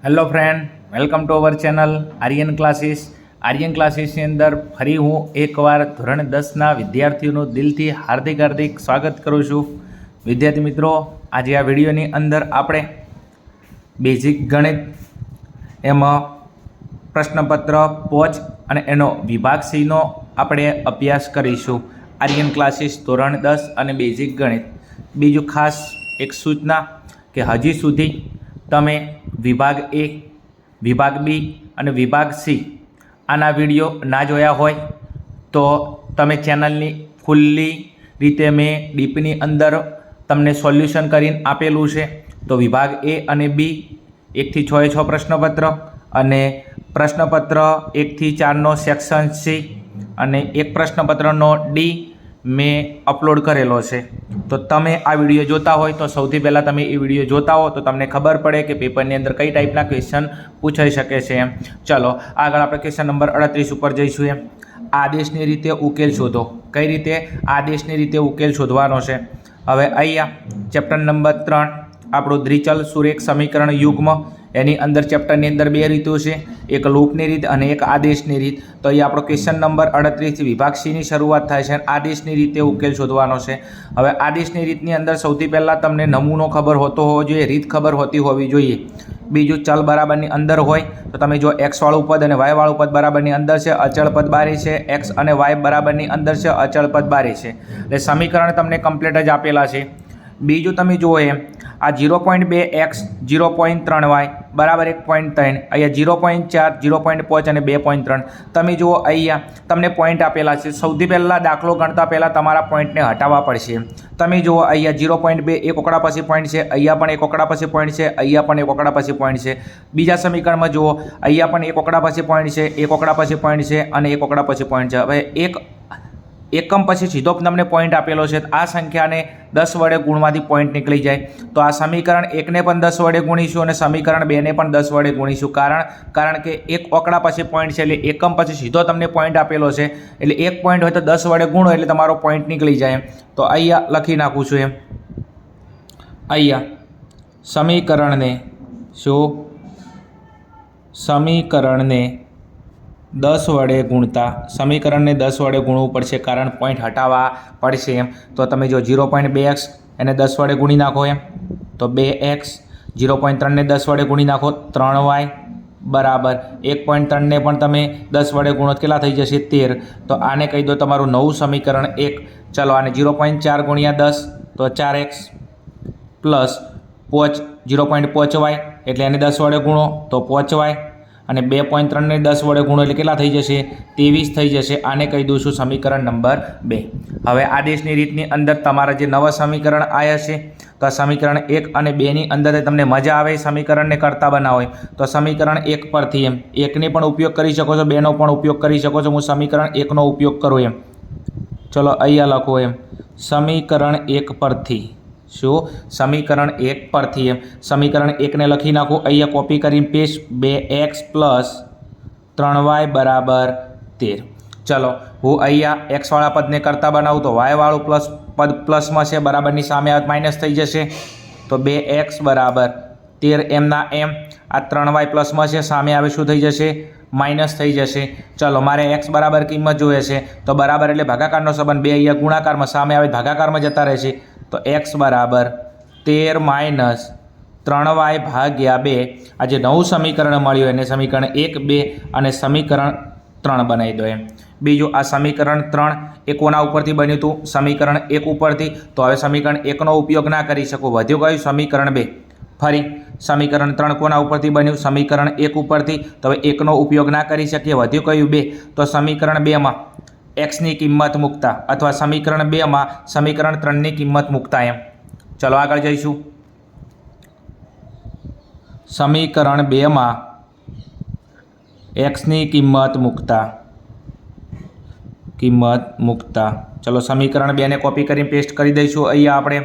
Hello friend, welcome to our channel Aryan classes. Aryan ક્લાસીસની અંદર ફરી હું એકવાર ધોરણ 10ના વિદ્યાર્થીઓનું દિલથી હાર્દિક સ્વાગત કરું છું. વિદ્યાર્થી મિત્રો, આજે આ વિડીયોની અંદર આપણે બેઝિક ગણિત એમાં પ્રશ્નપત્ર પોચ અને એનો વિભાગ સીનો આપણે અભ્યાસ કરીશું. આર્યન ક્લાસીસ ધોરણ 10 અને બેઝિક ગણિત. બીજું ખાસ એક સૂચના કે હજી સુધી તમે વિભાગ એ, વિભાગ બી અને વિભાગ સી આના વિડીયો ના જોયા હોય તો તમે ચેનલની ખુલ્લી રીતે મેં ડીપની અંદર તમને સોલ્યુશન કરીને આપેલું છે. તો વિભાગ એ અને બી 1 થી 6 6 પ્રશ્નપત્ર અને પ્રશ્નપત્ર 1 થી 4નો સેક્શન સી અને એક પ્રશ્નપત્રનો ડી મેં અપલોડ કરેલો છે. તો તમે આ વિડીયો જોતા હોય તો સૌથી પહેલાં તમે એ વિડીયો જોતા હો તો તમને ખબર પડે કે પેપરની અંદર કઈ ટાઈપના ક્વેશ્ચન પૂછાઈ શકે છે એમ. ચલો આગળ આપણે ક્વેશ્ચન નંબર 38 ઉપર જઈશું. એમ આદેશની રીતે ઉકેલ શોધો. કઈ રીતે? આદેશની રીતે ઉકેલ શોધવાનો છે. હવે અહીંયા ચેપ્ટર નંબર 3 આપણું દ્વિચલ સુરેખ સમીકરણ યુગ્મ, એની અંદર ચેપ્ટરની અંદર 2 રીતો છે, એક લૂપની રીત અને એક આદેશની રીત. તો અહીં આપણો ક્વેશ્ચન નંબર 38 વિભાગ સીની શરૂઆત થાય છે અને આદેશની રીતે ઉકેલ શોધવાનો છે. હવે આદેશની રીતની અંદર સૌથી પહેલાં તમને નમૂનો ખબર હોતો હોવો જોઈએ, રીત ખબર હોતી હોવી જોઈએ. બીજું ચલ બરાબરની અંદર હોય તો તમે જો એક્સવાળું પદ અને વાયવાળું પદ બરાબરની અંદર છે, અચળ પદ બારે છે, એક્સ અને વાય બરાબરની અંદર છે, અચળ પદ બારે છે. એટલે સમીકરણ તમને કમ્પ્લીટ જ આપેલા છે. બીજું તમે જુઓ એમ આ 0.2x 0.3y બરાબર 1.3, અહીંયા 0.4 0.5 અને 2.3 તમે જુઓ અહીંયા તમને પોઈન્ટ આપેલા છે. સૌથી પહેલાં દાખલો ગણતા પહેલાં તમારા પોઈન્ટને હટાવવા પડશે. તમે જુઓ અહીંયા 0.2 એક ઓકડા પછી પોઈન્ટ છે, અહીંયા પણ એક ઓકડા પછી પોઈન્ટ છે, અહીંયા પણ એક ઓકડા પછી પોઈન્ટ છે. બીજા સમીકરણમાં જુઓ અહીંયા પણ એક ઓકડા પછી પોઈન્ટ છે, એક ઓકડા પછી પોઈન્ટ છે અને એક ઓકડા પછી પોઈન્ટ છે. હવે એકમ પછી સીધો તમને પોઈન્ટ આપેલો છે. આ સંખ્યાને 10 વડે ગુણવાથી પોઈન્ટ નીકળી જાય. તો આ સમીકરણ 1ને પણ 10 વડે ગુણીશું અને સમીકરણ 2ને પણ 10 વડે ગુણીશું. કારણ કે એક ઓકડા પછી પોઈન્ટ છે એટલે એકમ પછી સીધો તમને પોઈન્ટ આપેલો છે. એટલે એક પોઈન્ટ હોય તો 10 વડે ગુણો એટલે તમારો પોઈન્ટ નીકળી જાય. તો અહીંયા લખી નાખું છું. એમ અહીંયા સમીકરણને 10 વડે ગુણતા સમીકરણને 10 વડે ગુણવું પડશે, કારણ પોઈન્ટ હટાવવા પડશે. એમ તો તમે જો 0.2x એને 10 વડે ગુણી નાખો એમ તો 2x, 0.3ને 10 વડે ગુણી નાખો 3y બરાબર 1.3ને પણ તમે 10 વડે ગુણો કેટલા થઈ જશે? 13. તો આને કહી દો તમારું નવું સમીકરણ 1. ચલો આને 0.4 ગુણ્યા 10 તો 4x પ્લસ 0.5y એટલે એને 10 વડે ગુણો તો 5y અને 2.3ને 10 વડે ગુણો એટલે કેટલા થઈ જશે? 23 થઈ જશે. આને કહી દઉં છું સમીકરણ નંબર 2. હવે આદેશની રીતની અંદર તમારા જે નવા સમીકરણ આવ્યા છે તો આ સમીકરણ 1 અને 2ની અંદર તમને મજા આવે સમીકરણને કરતા બનાવો તો સમીકરણ 1 પરથી એમ 1ને પણ ઉપયોગ કરી શકો છો, 2નો પણ ઉપયોગ કરી શકો છો. હું સમીકરણ 1નો ઉપયોગ કરું. એમ ચલો અહીંયા લખો એમ સમીકરણ 1 પરથી. શું? સમીકરણ 1 પરથી. એમ સમીકરણ 1ને લખી નાખો અહીંયા કોપી કરીને પેસ્ટ 2x પ્લસ 3y બરાબર 13. ચલો હું અહીંયા એક્સવાળા પદને કરતા બનાવું તો વાયવાળું પદ પ્લસમાં છે, બરાબરની સામે માઇનસ થઈ જશે તો 2x બરાબર 13 એમના એમ. આ 3y પ્લસમાં છે, સામે આવે શું થઈ જશે? માઇનસ થઈ જશે. ચલો મારે x બરાબર કિંમત જોઈએ છે તો બરાબર એટલે ભાગાકારનો સંબંધ, 2 અહીંયા ગુણાકારમાં, સામે આવે ભાગાકારમાં જતા રહેશે તો x બરાબર 13 માઇનસ 3y ભાગ્યા 2. આ જે નવું સમીકરણ મળ્યું એને સમીકરણ 1, 2 અને સમીકરણ 3 બનાવી દો. એમ બીજું આ સમીકરણ 3 એ કોના ઉપરથી બન્યું હતું? સમીકરણ 1 ઉપરથી. તો હવે સમીકરણ 1નો ઉપયોગ ના કરી શકું, વધ્યું કયું? સમીકરણ 2. ફરી સમીકરણ 3 કોના ઉપરથી બન્યું? સમીકરણ 1 ઉપરથી. તો હવે 1નો ઉપયોગ ના કરી શકીએ, વધ્યું કયું? 2. તો સમીકરણ 2માં એક્સની કિંમત મૂકતા અથવા સમીકરણ 2માં સમીકરણ 3ની કિંમત મૂકતા. એમ ચલો આગળ જઈશું. સમીકરણ 2માં એક્સની કિંમત મૂકતા ચલો સમીકરણ 2ને કોપી કરીને પેસ્ટ કરી દઈશું અહીંયા આપણે.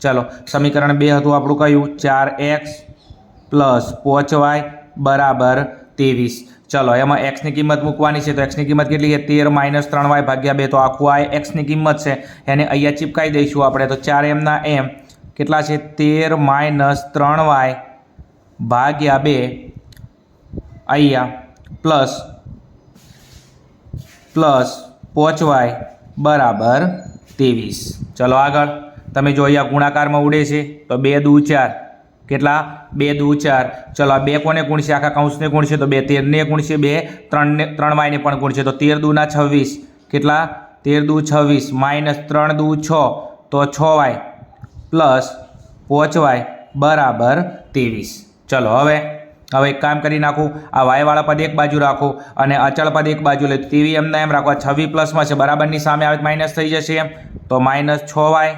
ચલો સમીકરણ 2 હતું આપણું કયું? 4x પ્લસ 5y બરાબર 23. ચલો એમાં એક્સની કિંમત મૂકવાની છે તો એક્સની કિંમત કેટલી છે? 13 માઇનસ 3y ભાગ્યા 2. તો આખું આ એક્સની કિંમત છે એને અહીંયા ચીપકાઈ દઈશું આપણે. તો 4 એમના એમ કેટલા છે? 13 માઇનસ 3y ભાગ્યા 2 અહીંયા પ્લસ 5y બરાબર 23। ચલો આગળ તમે જો અહીંયા ગુણાકારમાં ઉડે છે તો 2 દુ 4 કેટલા 2 દુ 4। ચલો આ 2 કોને ગુણશે આખા કૌંસને ગુણશે તો 2 13 ને ગુણશે 2 3 ને 3y ને પણ ગુણશે તો 13 દુ ના 26 કેટલા 13 દુ 26 માઇનસ 3 દુ 6 તો 6y પ્લસ 5y બરાબર 23। ચલો હવે એક કામ કરી નાખું આ વાયવાળા પદ એક બાજુ રાખો અને અચળ પદ એક બાજુ લે તેવી એમના એમ રાખો 26 પ્લસમાં છે બરાબરની સામે આવે માઇનસ થઈ જશે એમ તો માઇનસ 6y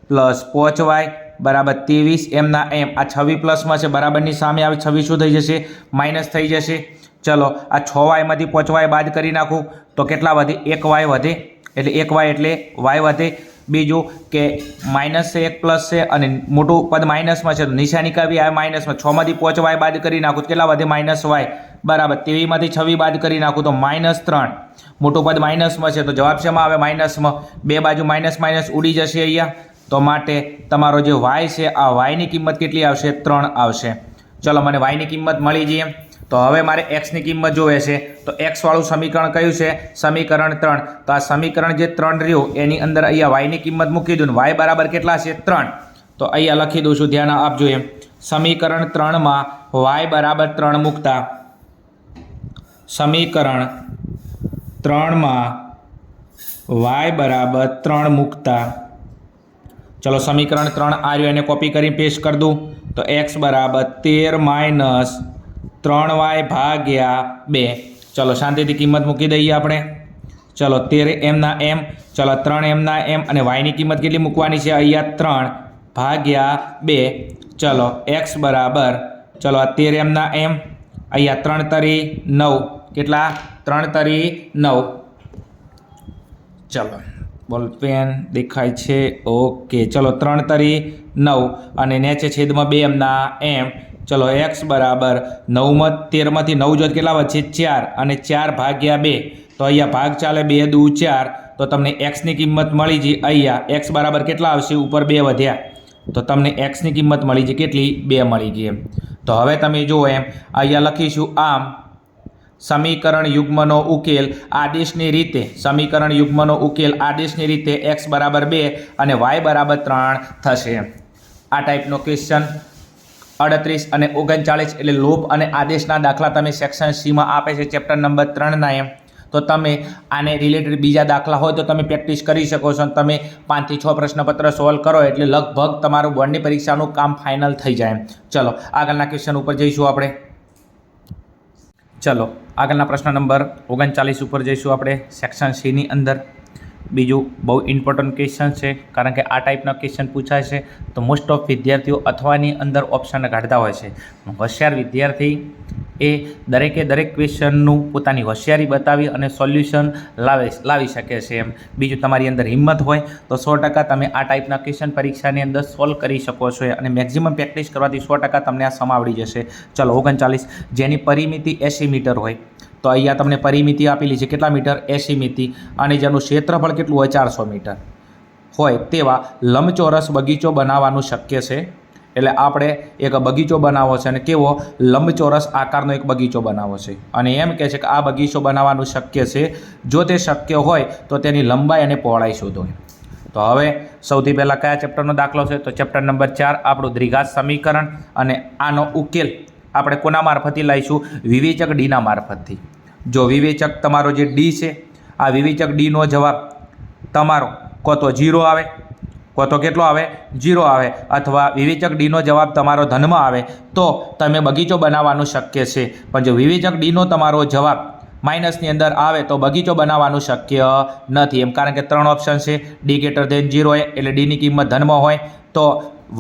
પ્લસ 5y બરાબર 23 એમના એમ આ 26 પ્લસમાં છે બરાબરની સામે આવે 26 શું થઈ જશે માઇનસ થઈ જશે। ચલો આ 6yમાંથી 5y બાદ કરી નાખું તો કેટલા વધે 1y વધે એટલે 1y એટલે y વધે। બીજું કે માઇનસ છે 1 પ્લસ છે અને મોટું પદ માઇનસમાં છે તો નિશાની કાવી આવે માઇનસમાં 6માંથી 5y બાદ કરી નાખું કેટલા વધે માઇનસ y બરાબર 23માંથી 26 બાદ કરી નાખું તો -3 મોટું પદ માઇનસમાં છે તો જવાબ શેમાં આવે માઇનસમાં બે બાજુ માઇનસ માઇનસ ઉડી જશે અહીંયા તો માટે તમારો જે y છે આ y ની કિંમત કેટલી આવશે 3 આવશે। ચલો મને y ની કિંમત મળી જઈએ તો હવે મારે x ની કિંમત જોવે છે તો x વાળું સમીકરણ કયું છે સમીકરણ 3 તો આ સમીકરણ જે 3 રહ્યું એની અંદર અહીંયા y ની કિંમત મૂકી દઉં y બરાબર કેટલા છે 3 તો અહીંયા લખી દઉં છું ધ્યાન આપજો એમ સમીકરણ 3 માં y બરાબર 3 મૂકતા સમીકરણ 3 માં y બરાબર 3 મૂકતા चलो समीकरण 3 आ रही है कॉपी कर पेस्ट कर दूँ तो x बराबर 13 माइनस 3y भाग्या 2। चलो शांति थी किंमत मूकी दईए आपणे चलो 13 एम ना एम चलो 3 एम ना एम और y की किंमत के मूकवानी है अहींया 3 भाग्या 2। चलो x बराबर चलो 13 एम ना एम अहींया 3 तरी 9 केटला 3 तरी 9। चलो बॉलपेन देखाय छे ओके चलो 3 तरी 9 અને નેચે છેદમાં 2 એમના એમ ચલો x બરાબર 9 માં 13 માંથી 9 જો કેટલા વધશે 4 અને 4 ભાગ્યા 2 તો અહીંયા ભાગ ચાલે 2 દુ 4 તો તમને x ની કિંમત મળી ગઈ અહીંયા x બરાબર કેટલા આવશે ઉપર 2 વધ્યા તો તમને x ની કિંમત મળી ગઈ કેટલી 2 મળી ગઈ એમ। તો હવે તમે જુઓ એમ અહીંયા લખીશું આમ समीकरण युग्मनो उकेल आदेशनी रीते समीकरण युग्मनो उकेल आदेशनी रीते x बराबर 2 અને y बराबर 3 थशे। आ टाइपनो क्वेश्चन 38 અને 39 એટલે લોપ અને આદેશના દાખલા તમે સેક્શન C માં આપે છે ચેપ્ટર નંબર 3 ના એમ તો તમે આને રિલેટેડ બીજા દાખલા હોય તો તમે પ્રેક્ટિસ કરી શકો છો। તમે 5 થી 6 પ્રશ્નપત્ર સોલ્વ કરો એટલે લગભગ તમારું બોર્ડની પરીક્ષાનું કામ ફાઇનલ થઈ જાય। ચલો આગળના ક્વેશ્ચન ઉપર જઈશું આપણે। चलो आगळना प्रश्न नंबर 39 पर जईशुं आपणे सेक्शन सी नी अंदर। बीजू बहुत इम्पोर्टंट क्वेश्चन है कारण के आ टाइपना क्वेश्चन पूछाय है तो मोस्ट ऑफ विद्यार्थीओ अथवानी अंदर ऑप्शन काढता होय छे। होशियार विद्यार्थी ए दरेके दरेक क्वेश्चननुं पोतानी होशियारी बतावी अने सोल्यूशन लावी शके छे एम। बीजू तमारी अंदर हिम्मत होय तो 100% तमे आ टाइपना क्वेश्चन परीक्षानी अंदर सोल्व करी शको छो अने मेक्सिमम प्रेक्टिस करवाथी 100% तमने आ समावड़ी जशे। चलो 39 जेनी परिमिति 80 मीटर होय तो अहींया तमने परिमिति आपेली छे केटला मीटर 80 मिति अने जेनुं क्षेत्रफळ केटलुं होय 400 मीटर होय तेवा लंबचोरस बगीचो बनाववानुं शक्य छे। एटले आपणे एक बगीचो बनावવો છે અને કેવો લંબચોરસ આકારનો એક બગીચો બનાવવો છે અને એમ કહે છે કે આ બગીચો બનાવવાનું શક્ય છે જો તે શક્ય હોય તો તેની લંબાઈ અને પહોળાઈ શોધો। તો હવે સૌથી પહેલાં કયા ચેપ્ટરનો દાખલો છે તો ચેપ્ટર નંબર 4 આપણું દ્વિઘાત સમીકરણ અને આનો ઉકેલ આપણે કોના મારફતથી લાવીશું વિવેચક ડીના મારફતથી। જો વિવેચક તમારો જે ડી છે આ વિવેચક ડીનો જવાબ તમારો કો તો 0 આવે को तो केटलो आवे 0 आवे अथवा विवेचक डी नो जवाब तमारो धन में आवे तो तमे बगीचो बनाववानुं शक्य छे। पण जो विवेचक डी नो तमारो जवाब माइनस नी अंदर आवे तो बगीचो बनाववानुं शक्य नथी एम कारण के 3 ऑप्शन छे डी ग्रेटर देन 0 होय एटले डी नी किंमत धन में होय तो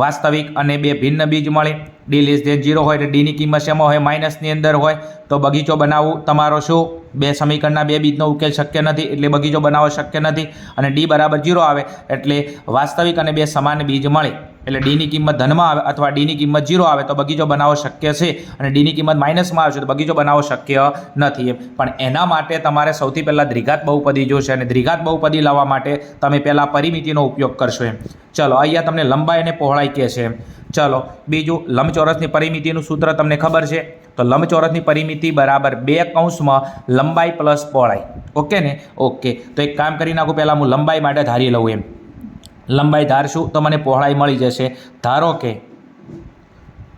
वास्तविक अने बे भिन्न बीज मळे डी लेस देन 0 होय एटले डी नी किंमत शेमां होय माइनस नी अंदर होय तो बगीचो बनाववो तमारो शुं बे समीकरणना बे बीजनो उकेल शक्य नथी एटले बगीचो बनावવો शक्य नथी अने डी बराबर 0 आवे एटले वास्तविक अने बे समान बीज मळे एटले डी नी किंमत धन में आवे अथवा डी नी किंमत 0 आवे तो बगीचो बनावવો शक्य छे अने डी नी किंमत माइनस में आवशे तो बगीचो बनावવો शक्य नथी एम। पण एना माटे तमारे सौथी पहेला द्विघात बहुपदी जोशे अने द्विघात बहुपदी लाववा माटे तमे पहेला परिमितिनो उपयोग करशो एम। चलो अहींया तमने लंबाई अने पहोळाई कहे छे ચલો બીજું લંબચોરસની પરિમિતિનું સૂત્ર તમને ખબર છે, તો લંબચોરસની પરિમિતિ બરાબર 2 કૌંસમાં લંબાઈ પ્લસ પહોળાઈ. ઓકે ને? ઓકે, તો એક કામ કરી નાખું, પહેલાં હું લંબાઈ માટે ધારી લઉં. એમ લંબાઈ ધારશું તો મને પહોળાઈ મળી જશે.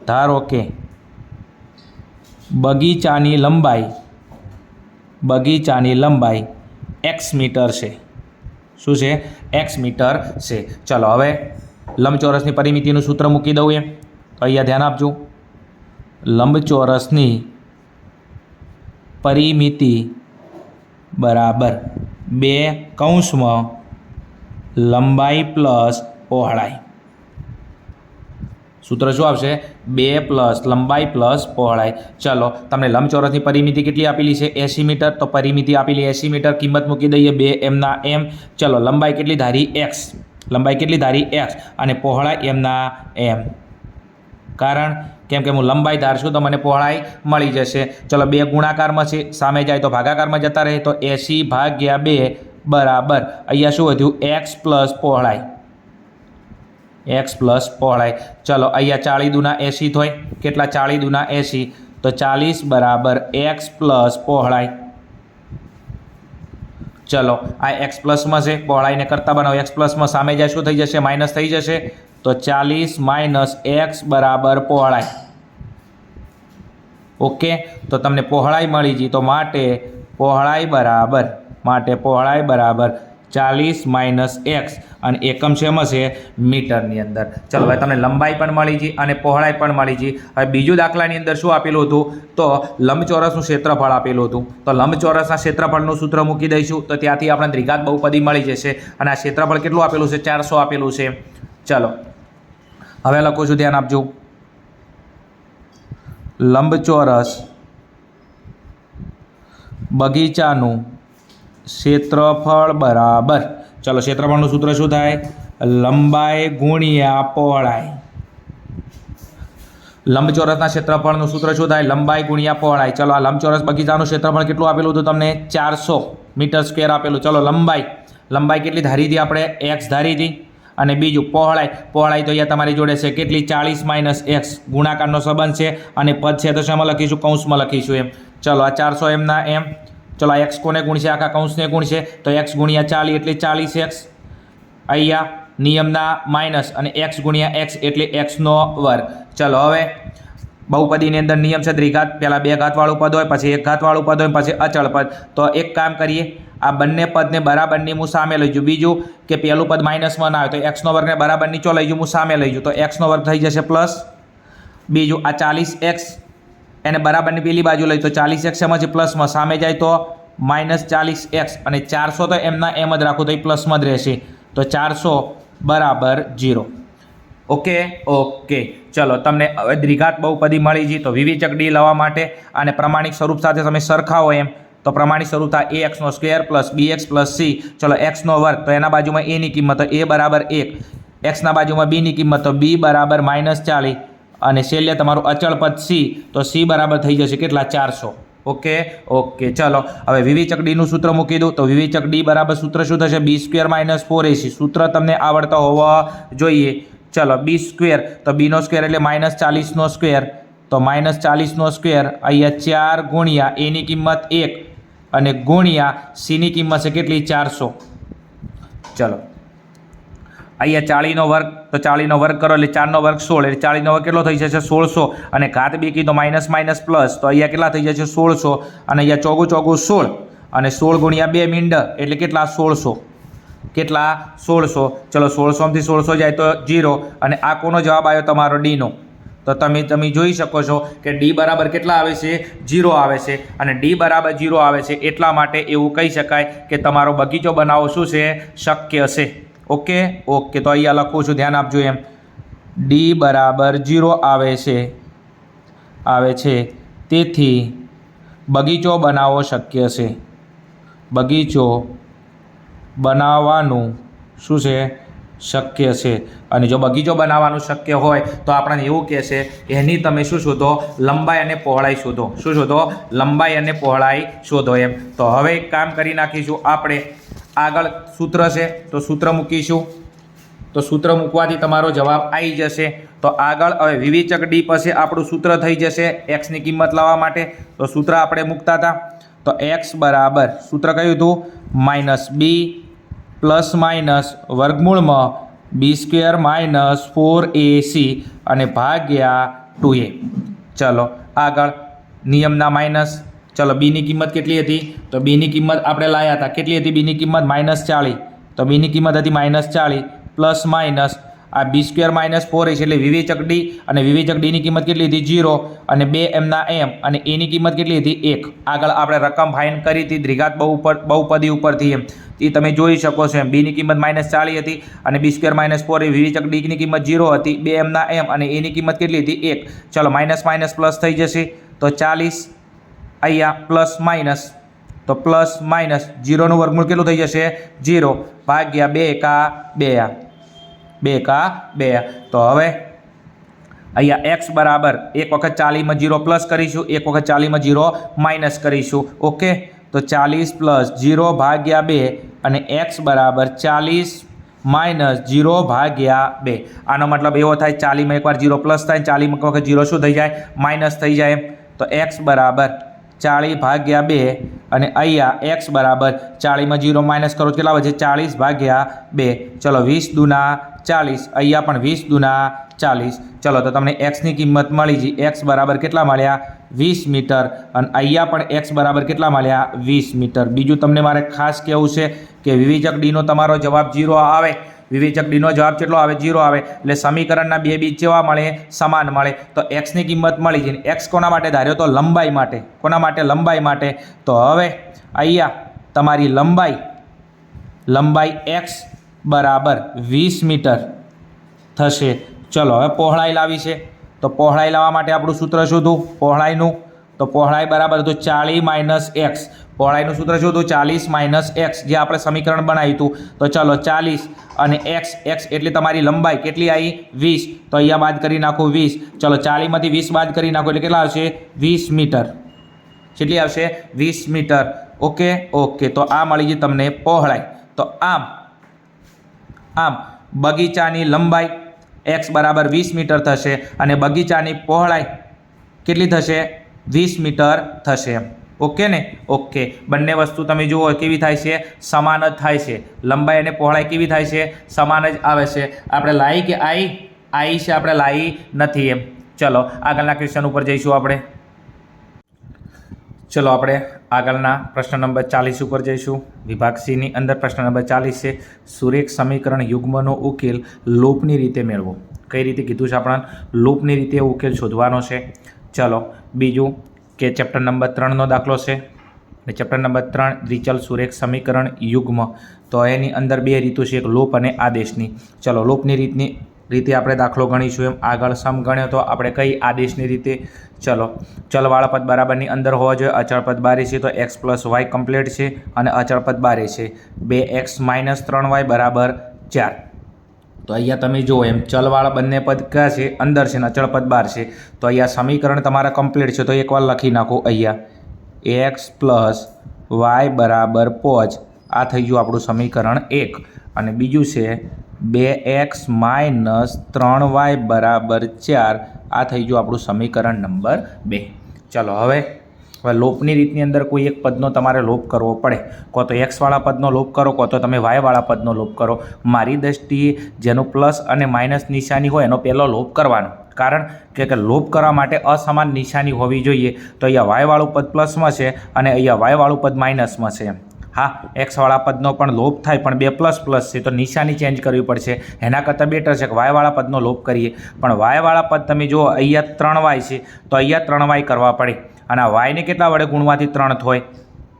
ધારો કે બગીચાની લંબાઈ x મીટર છે. શું છે? x મીટર છે. ચલો હવે લંબચોરસની પરિમિતિનું સૂત્ર મૂકી દઉં. એમ તો અહીંયા ધ્યાન આપજો, લંબચોરસની પરિમિતિ બરાબર 2 કૌંસમાં લંબાઈ પ્લસ પહોળાઈ. સૂત્ર શું આવશે? 2 પ્લસ લંબાઈ પ્લસ પહોળાઈ. ચલો તમને લંબચોરસની પરિમિતિ કેટલી આપેલી છે? 80 મીટર. તો પરિમિતિ આપેલી 80 મીટર, કિંમત મૂકી દઈએ 2 એમના એમ. ચલો લંબાઈ કેટલી ધારી? x અને પહોળાઈ એમના એમ. કારણ કેમ કે હું લંબાઈ ધારશું તો મને પહોળાઈ મળી જશે. ચલો 2 ગુણાકારમાં છે, સામે જાય તો ભાગાકારમાં જતા રહે, તો 80/2 બરાબર અહીંયા શું વધ્યું? x પ્લસ પહોળાઈ. ચલો અહીંયા 40 દુના 80 થાય. કેટલા? 40 દુના 80, તો 40 બરાબર x પ્લસ પહોળાઈ. ચલો આ x પ્લસમાં છે, પહોળાઈને કરતા બનાવો. x પ્લસમાં સામે જાય શું થઈ જશે? માઇનસ થઈ જશે. તો 40 માઇનસ x બરાબર પહોળાઈ. ઓકે, તો તમને પહોળાઈ મળી ગઈ. તો માટે પહોળાઈ બરાબર 40 માઇનસ x અને એકમ શેમાં છે? મીટરની અંદર. ચલો હવે તમને લંબાઈ પણ મળી ગઈ અને પહોળાઈ પણ મળી ગઈ. હવે બીજું દાખલાની અંદર શું આપેલું હતું? તો લંબચોરસનું ક્ષેત્રફળ આપેલું હતું. તો લંબચોરસના ક્ષેત્રફળનું સૂત્ર મૂકી દઈશું તો ત્યાંથી આપણે દ્વિઘાત બહુપદી મળી જશે. અને આ ક્ષેત્રફળ કેટલું આપેલું છે? 400 આપેલું છે. ચલો હવે લખું છું, ધ્યાન આપજો. લંબચોરસ બગીચાનું ક્ષેત્રફળ બરાબર, ચલો ક્ષેત્રફળનું સૂત્ર શું થાય? લંબાઈ ગુણ્યા પહોળાઈ. લંબચોરસના ક્ષેત્રફળનું સૂત્ર શું થાય? લંબાઈ ગુણ્યા પહોળાઈ. ચલો આ લંબચોરસ બગીચાનું ક્ષેત્રફળ કેટલું આપેલું હતું તમને? 400 મીટર સ્ક્વેર આપેલું. ચલો લંબાઈ કેટલી ધારી હતી આપણે? x ધારી હતી. અને બીજું પહોળાઈ તો અહીંયા તમારી જોડે છે કેટલી? 40 માઇનસ x. ગુણાકારનો સંબંધ છે અને પદ છે તો શેમાં લખીશું? કૌંસમાં લખીશું. એમ ચલો આ 400 એમના એમ. ચલો આ x કોને ગુણશે? આખા કૌંસને ગુણશે. તો x ગુણ્યા 40 એટલે 40x. અહીંયા નિયમના માઇનસ અને x ગુણ્યા x એટલે x2. ચલો હવે બહુપદીની અંદર નિયમ છે દ્વિઘાત. પહેલાં 2 ઘાતવાળું પદ હોય, પછી 1 ઘાતવાળું પદ હોય, પછી અચળ પદ. તો એક કામ કરીએ, આ બંને પદને બરાબરની હું સામે લઈ જઉં. બીજું કે પહેલું પદ માઇનસમાં ના આવે તો x2 ને બરાબર નીચો લઈ જઉં, હું સામે લઈ જઉં તો x2 થઈ જશે પ્લસ. બીજું આ 40x એને બરાબરની પેલી બાજુ લઈ તો 40x એમાંથી પ્લસમાં, સામે જાય તો -40x અને 400 તો એમના એમ જ રાખું તો એ પ્લસમાં જ રહેશે. તો 400 બરાબર 0. ઓકે. ચલો તમને હવે દ્વિઘાત બહુપદી મળી ગઈ. તો વિવેચક ડી લાવવા માટે અને પ્રમાણિક સ્વરૂપ સાથે તમે સરખાવો એમ તો પ્રમાણિક સ્વરૂપ થાય ax² + bx + c. ચલો x2 તો એના બાજુમાં a ની કિંમત તો a બરાબર 1, x ના બાજુમાં b ની કિંમત તો b બરાબર -40 અને છેલ્લે તમારું અચળ પદ c તો c બરાબર થઈ જશે કેટલા? 400. ઓકે. ચલો હવે વિવેચક ડીનું સૂત્ર મૂકી દઉં. તો વિવેચક ડી બરાબર સૂત્ર શું થશે? b² - 4ac. સૂત્ર તમને આવડતા હોવા જોઈએ. ચલો b² તો b² એટલે -40² તો -40² અહીંયા 4 ગુણ્યા a ની કિંમત 1 અને ગુણ્યા c ની કિંમત છે કેટલી? 400. ચલો અહીંયા 40નો વર્ગ તો 40નો વર્ગ કરો એટલે 4નો વર્ગ 16 એટલે 40નો વર્ગ કેટલો થઈ જશે? 1600 અને ઘાત બેકી તો માઇનસ પ્લસ તો અહીંયા કેટલા થઈ જશે? 1600 અને અહીંયા ચોગું 16 અને 16 ગુણ્યા 2 મીંડ એટલે કેટલા? 1600. કેટલા? 1600. ચલો 1600માંથી 1600 જાય તો 0 અને આ કોનો જવાબ આવ્યો? તમારો ડીનો. તો તમે જોઈ શકો છો કે ડી બરાબર કેટલા આવે છે? 0 આવે છે. અને ડી બરાબર 0 આવે છે એટલા માટે એવું કહી શકાય કે તમારો બગીચો બનાવવો શું છે? શક્ય છે. ઓકે. તો અહીંયા લખું છું, ધ્યાન આપજો. એમ ડી બરાબર 0 આવે છે તેથી બગીચો બનાવવો શક્ય છે. બગીચો બનાવવાનું શું છે? શક્ય છે. અને જો બગીચો બનાવવાનું શક્ય હોય તો આપણને એવું કહેશે એની તમે શું શોધો? લંબાઈ અને પહોળાઈ શોધો. શું શોધો? લંબાઈ અને પહોળાઈ શોધો. એમ તો હવે એક કામ કરી નાખીશું આપણે. આગળ સૂત્ર છે તો સૂત્ર મૂકીશું. તો સૂત્ર મૂકવાથી તમારો જવાબ આવી જશે। તો આગળ હવે વિવેચક ડી પછી આપણું સૂત્ર થઈ જશે એક્સની કિંમત લાવવા માટે। તો સૂત્ર આપણે મૂકતા હતા તો એક્સ બરાબર સૂત્ર કયું હતું -b પ્લસ માઇનસ વર્ગમૂળમાં b² માઇનસ 4ac અને ભાગ્યા 2a। ચલો આગળ નિયમના માઇનસ। ચલો બીની કિંમત કેટલી હતી તો બીની કિંમત આપણે લાયા હતા કેટલી હતી બીની કિંમત -40 તો બીની કિંમત હતી -40 પ્લસ માઇનસ આ b² માઇનસ 4ac એટલે વિવેચક ડી અને વિવેચક ડીની કિંમત કેટલી હતી 0 અને 2 એમના એમ અને એની કિંમત કેટલી હતી 1। આગળ આપણે રકમ ફાઇન કરી હતી દ્વિઘાત બહુપદી ઉપરથી એમ એ તમે જોઈ શકો છો એમ બીની કિંમત -40 હતી અને b² માઇનસ 4 એ વિવેચક ડીની કિંમત 0 હતી 2 એમના એમ અને એની કિંમત કેટલી હતી 1। ચલો માઇનસ માઇનસ પ્લસ થઈ જશે તો 40 અહીંયા પ્લસ માઇનસ તો પ્લસ માઇનસ 0નું વર્ગમૂળ કેટલું થઈ જશે 0 ભાગ્યા 2 કા 2 2 કા 2। તો હવે અહીંયા એક્સ બરાબર એક વખત 40માં 0 પ્લસ કરીશું એક વખત 40માં 0 માઇનસ કરીશું। ઓકે તો 40 પ્લસ 0 ભાગ્યા 2 અને એક્સ બરાબર 40 માઇનસ 0 ભાગ્યા 2। આનો મતલબ એવો થાય 40માં એકવાર 0 પ્લસ થાય 40માં એક વખત 0 શું થઈ જાય માઇનસ થઈ જાય। તો એક્સ બરાબર 40 ભાગ્યા 2 અને અહીંયા એક્સ બરાબર 40માં 0 માઇનસ કરો કેટલા વધે 40 ભાગ્યા 2। ચલો 20 દુના 40 અહીંયા પણ 20 દુના 40। ચલો તો તમને એક્સની કિંમત મળી ગઈ એક્સ બરાબર કેટલા મળ્યા 20 મીટર અને અહીંયા પણ એક્સ બરાબર કેટલા મળ્યા 20 મીટર। બીજું તમને મારે ખાસ કહેવું છે કે વિવેચક ડીનો તમારો જવાબ 0 આવે વિવેચક ડીનો જવાબ કેટલો આવે 0 આવે એટલે સમીકરણના બે બીજ કેવા મળે સમાન મળે। તો એક્સની કિંમત મળી જઈને એક્સ કોના માટે ધાર્યો તો લંબાઈ માટે કોના માટે લંબાઈ માટે। તો હવે અહીંયા તમારી લંબાઈ એક્સ બરાબર 20 મીટર થશે। ચલો હવે પહોળાઈ લાવી છે તો પહોળાઈ લાવવા માટે આપણું સૂત્ર શોધું પહોળાઈનું તો પહોળાઈ બરાબર તો 40 માઇનસ એક્સ પહોળાઈનું સૂત્ર શું હતું 40 માઇનસ એક્સ જે આપણે સમીકરણ બનાવ્યું હતું। તો ચલો 40 અને એક્સ એટલે તમારી લંબાઈ કેટલી આવી 20 તો અહીંયા બાદ કરી નાખો 20। ચલો 40માંથી 20 બાદ કરી નાખો એટલે કેટલા આવશે 20 મીટર કેટલી આવશે 20 મીટર। ઓકે તો આ મળી ગઈ તમને પહોળાઈ। તો આમ બગીચાની લંબાઈ એક્સ બરાબર 20 મીટર થશે અને બગીચાની પહોળાઈ કેટલી થશે 20 મીટર થશે। ઓકે ને ઓકે બંને વસ્તુ તમે જુઓ કેવી થાય છે સમાન જ થાય છે લંબાઈ અને પહોળાઈ કેવી થાય છે સમાન જ આવે છે। આપણે લાઈ કે આઈ છે આપણે લાઈ નથી એમ। ચલો આગળના ક્વેશ્ચન ઉપર જઈશું આપણે। ચલો આપણે આગળના પ્રશ્ન નંબર 40 ઉપર જઈશું। વિભાગ સીની અંદર પ્રશ્ન નંબર 40 છે સુરેખ સમીકરણ યુગ્મનો ઉકેલ લૂપની રીતે મેળવો। કઈ રીતે કીધું છે આપણને લૂપની રીતે ઉકેલ શોધવાનો છે। ચલો બીજું કે ચેપ્ટર નંબર 3નો દાખલો છે અને ચેપ્ટર નંબર 3 દ્વિચલ સુરેખ સમીકરણ યુગ્મ। તો એની અંદર બે રીતો છે એક લૂપ અને આદેશની। ચલો લૂપની રીતે આપણે દાખલો ગણીશું એમ આગળ સમ ગણ્યો તો આપણે કઈ આદેશની રીતે। ચલો ચલવાળા પદ બરાબરની અંદર હોવા જોઈએ અચળ પદ બારે છે તો એક્સ પ્લસ વાય કમ્પ્લીટ છે અને અચળ પદ બારે છે 2x માઇનસ 3y બરાબર 4। તો અહીંયા તમે જુઓ એમ ચલવાળા બંને પદ કયા છે અંદર છે ને અચળ પદ બહાર છે તો અહીંયા સમીકરણ તમારા કમ્પ્લીટ છે તો એકવાર લખી નાખો અહીંયા એક્સ પ્લસ વાય બરાબર 5 આ થઈ ગયું આપણું સમીકરણ 1 અને બીજું છે 2x માઇનસ 3y બરાબર 4 આ થઈ ગયું આપણું સમીકરણ નંબર 2। ચલો હવે લોપની રીતની અંદર કોઈ એક પદનો તમારે લોપ કરવો પડે કો તો એક્સવાળા પદનો લોપ કરો કો તો તમે વાયવાળા પદનો લોપ કરો। મારી દૃષ્ટિએ જેનું પ્લસ અને માઇનસ નિશાની હોય એનો પહેલો લોપ કરવાનો કારણ કે લોપ કરવા માટે અસમાન નિશાની હોવી જોઈએ। તો અહીંયા વાયવાળું પદ પ્લસમાં છે અને અહીંયા વાયવાળું પદ માઇનસમાં છે। હા એક્સવાળા પદનો પણ લોપ થાય પણ બે પ્લસ છે તો નિશાની ચેન્જ કરવી પડશે એના કરતાં બેટર છે કે વાયવાળા પદનો લોપ કરીએ પણ વાયવાળા પદ તમે જુઓ અહીંયા 3y છે તો અહીંયા 3y કરવા પડે અને આ વાયને કેટલા વડે ગુણવાથી 3 થાય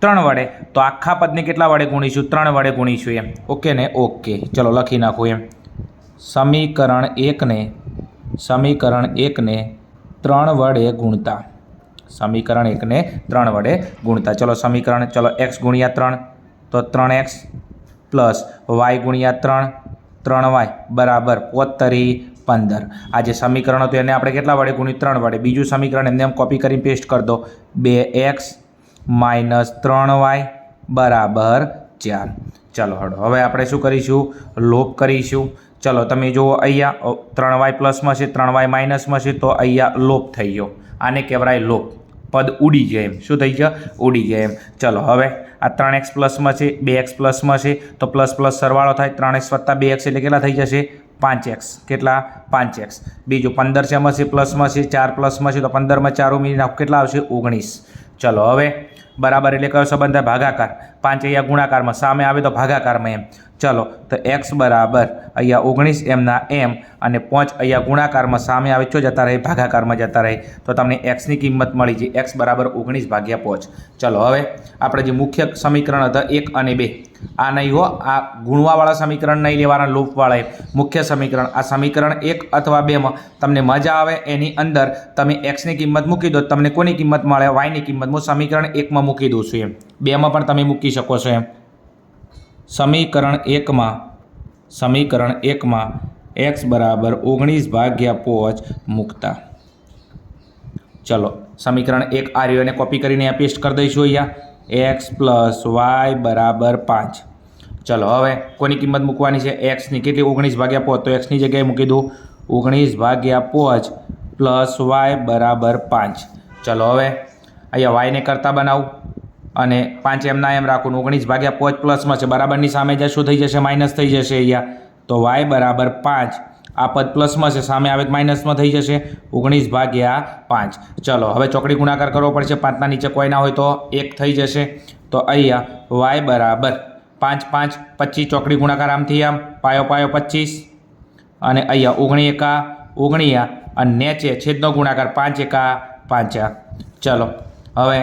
3 વડે તો આખા પદને કેટલા વડે ગુણીશું 3 વડે ગુણીશું એમ। ઓકે ને ઓકે ચલો લખી નાખો એમ સમીકરણ 1 ને 3 વડે ગુણતા સમીકરણ 1 ને 3 વડે ગુણતા। ચલો સમીકરણ ચલો x ગુણ્યા 3 તો 3x પ્લસ y ગુણ્યા 3y બરાબર 15। આ જે સમીકરણ હતું એને આપણે કેટલા વડે ગુણ્યું 3 વડે। બીજું સમીકરણ એમને એમ કોપી કરીને પેસ્ટ કરી દો 2x માઇનસ 3y બરાબર 4। ચાલો હળો હવે આપણે શું કરીશું લોપ કરીશું। ચલો તમે જુઓ અહીંયા 3y પ્લસમાં છે, 3y માઇનસમાં છે, તો અહીંયા લોપ થઈ ગયો. આને કહેવાય લોપ. પદ ઉડી જાય એમ. શું થઈ જાય? ઉડી જાય એમ. ચલો હવે આ 3x પ્લસમાં છે, 2x પ્લસમાં છે, તો પ્લસ પ્લસ સરવાળો થાય. 3x વત્તા 2x એટલે કેટલા થઈ જશે? 5x. કેટલા? 5x. બીજું 15 શેમાં છે? પ્લસમાં છે, 4 પ્લસમાં છે, તો 15માં 4 ઉમેરી નાખો, કેટલા આવશે? 19. ચલો હવે બરાબર એટલે કયો સંબંધ થાય? ભાગાકાર. 5 અહીંયા ગુણાકારમાં, સામે આવે તો ભાગાકારમાં એમ. ચલો તો x બરાબર અહીંયા 19 એમના એમ અને 5 અહીંયા ગુણાકારમાં, સામે આવે તો જતા રહે ભાગાકારમાં જતા રહે. તો તમને xની કિંમત મળી છે, x બરાબર 19 ભાગ્યા 5. ચલો હવે આપણે જે મુખ્ય સમીકરણ હતા 1 અને 2, આ નહીં હો, આ ગુણવાવાળા સમીકરણ નહીં લેવાના, લૂપવાળા. મુખ્ય સમીકરણ, આ સમીકરણ 1 અથવા 2માં તમને મજા આવે એની અંદર તમે xની કિંમત મૂકી દો, તમને કોની કિંમત મળે? yની કિંમત. હું સમીકરણ 1માં મૂકી દઉં છું એમ. 2માં પણ તમે મૂકી શકો છો એમ. સમીકરણ 1માં x બરાબર 19 ભાગ્યા 5 મૂકતા. ચલો સમીકરણ 1 આ રહ્યું, એને કોપી કરીને પેસ્ટ કરી દઈશું અહીંયા. x પ્લસ y બરાબર 5. ચલો હવે કોની કિંમત મૂકવાની છે? xની. કેટલી? 19 ભાગ્યા 5. તો xની જગ્યાએ મૂકી દઉં 19 ભાગ્યા 5 પ્લસ y બરાબર 5. ચલો હવે અહીંયા yને કરતા બનાવું અને 5 એમના એમ રાખું. 19 ભાગ્યા 5 પ્લસમાં છે, બરાબરની સામે જાય શું થઈ જશે? માઇનસ થઈ જશે અહીંયા. તો y બરાબર 5. આ પદ પ્લસમાં છે, સામે આવે માઇનસમાં થઈ જશે. 19 ભાગ્યા 5. ચલો હવે ચોકડી ગુણાકાર કરવો પડશે. 5ના નીચે કોઈ ના હોય તો 1 થઈ જશે. તો અહીંયા y બરાબર 5 5 25, ચોકડી ગુણાકાર આમથી આમ, પાયો પાયો 25 અને અહીંયા 19 એકા 19 અને નેચે છેદનો ગુણાકાર 5 એકા 5. ચલો હવે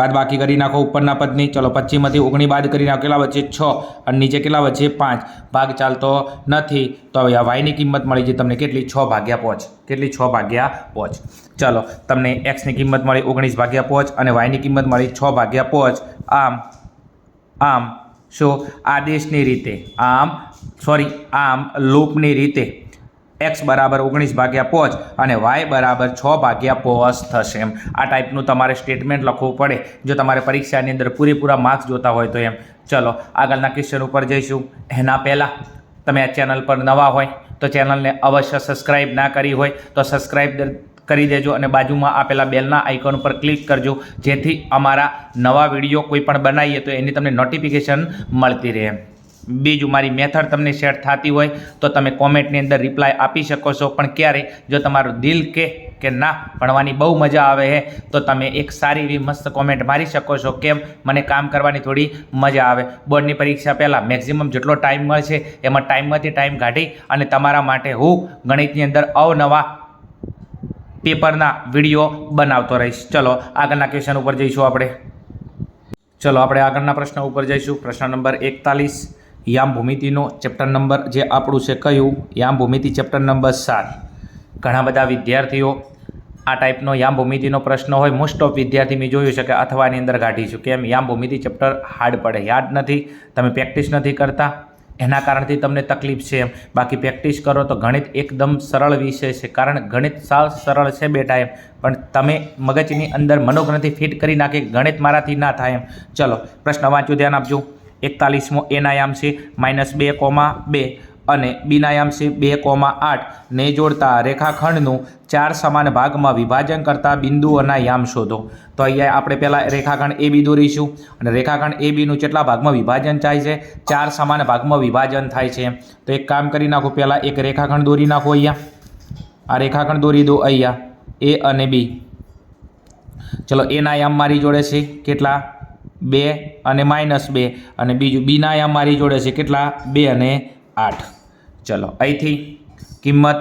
બાદ બાકી કરી નાખો ઉપરના પદની. ચલો 25માંથી 19 બાદ કરી નાખો, કેટલા વચ્ચે? 6 અને નીચે કેટલા વચ્ચે? 5. ભાગ ચાલતો નથી તો હવે આ yની કિંમત મળી છે તમને કેટલી? 6 ભાગ્યા 5. કેટલી? 6 ભાગ્યા 5. ચલો તમને xની કિંમત મળી 19 ભાગ્યા 5 અને yની કિંમત મળી 6 ભાગ્યા 5. આમ શું? આદેશની રીતે, આમ લૂપની રીતે x બરાબર 19 ભાગ્યા 5 અને y બરાબર 6 ભાગ્યા 5 થશે એમ. આ ટાઈપનું તમારે સ્ટેટમેન્ટ લખવું પડે જો તમારે પરીક્ષાની અંદર પૂરેપૂરા માર્ક્સ જોતા હોય તો એમ. ચલો આગળના ક્વેશ્ચન ઉપર જઈશું. એના પહેલાં તમે આ ચેનલ પર નવા હોય તો ચેનલને અવશ્ય સબસ્ક્રાઈબ ના કરી હોય તો સબસ્ક્રાઈબ કરી દેજો અને બાજુમાં આપેલા બેલના આઇકોન પર ક્લિક કરજો, જેથી અમારા નવા વિડીયો કોઈ પણ બનાવીએ તો એની તમને નોટિફિકેશન મળતી રહે. બીજું, મારી મેથડ તમને સેટ થતી હોય તો તમે કોમેન્ટની અંદર રિપ્લાય આપી શકો છો, પણ ક્યારે જો તમારું દિલ કે ના ભણવાની બહુ મજા આવે છે તો તમે એક સારી એવી મસ્ત કોમેન્ટ મારી શકો છો. કેમ? મને કામ કરવાની થોડી મજા આવે. બોર્ડની પરીક્ષા પહેલાં મેક્સિમમ જેટલો ટાઈમ મળશે એમાં ટાઈમમાંથી ટાઈમ કાઢી અને તમારા માટે હું ગણિતની અંદર અવનવા પેપરના વિડીયો બનાવતો રહીશ. ચલો આગળના ક્વેશ્ચન ઉપર જઈશું આપણે. આગળના પ્રશ્ન ઉપર જઈશું. પ્રશ્ન નંબર 41, યામ ભૂમિતિનો ચેપ્ટર નંબર જે આપણું છે કયું? યામ ભૂમિતિ ચેપ્ટર નંબર 7. ઘણા બધા વિદ્યાર્થીઓ આ ટાઈપનો યામ ભૂમિતિનો પ્રશ્ન હોય, મોસ્ટ ઓફ વિદ્યાર્થી મેં જોયું છે કે અથવાની અંદર કાઢીશું. કેમ? યામ ભૂમિતિ ચેપ્ટર હાર્ડ પડે, યાદ નથી, તમે પ્રેક્ટિસ નથી કરતા, એના કારણથી તમને તકલીફ છે એમ. બાકી પ્રેક્ટિસ કરો તો ગણિત એકદમ સરળ વિષય છે, કારણ ગણિત સાવ સરળ છે બેટા એમ, પણ તમે મગજની અંદર મનોગ્રંથિ ફિટ કરી નાખે ગણિત મારાથી ના થાય એમ. ચલો પ્રશ્ન વાંચો, ધ્યાન આપજો. 41મો એના યામ છે -2,2 અને બીના યામ છે 2,8 ને જોડતા રેખાખંડનું 4 સમાન ભાગમાં વિભાજન કરતા બિંદુઓના યામ શોધો. તો અહીંયા આપણે પહેલાં રેખાખંડ AB દોરીશું અને રેખાખંડ ABનું કેટલા ભાગમાં વિભાજન થાય છે? 4 સમાન ભાગમાં વિભાજન થાય છે. તો એક કામ કરી નાખો, પહેલાં એક રેખાખંડ દોરી નાખો. અહીંયા આ રેખાખંડ દોરી દો, અહીંયા A અને B. ચલો એના યામ મારી જોડે છે કેટલા? 2 અને -2 અને બીજું બીના યામ મારી જોડે છે કેટલા? 2 અને 8. ચલો અહીંથી કિંમત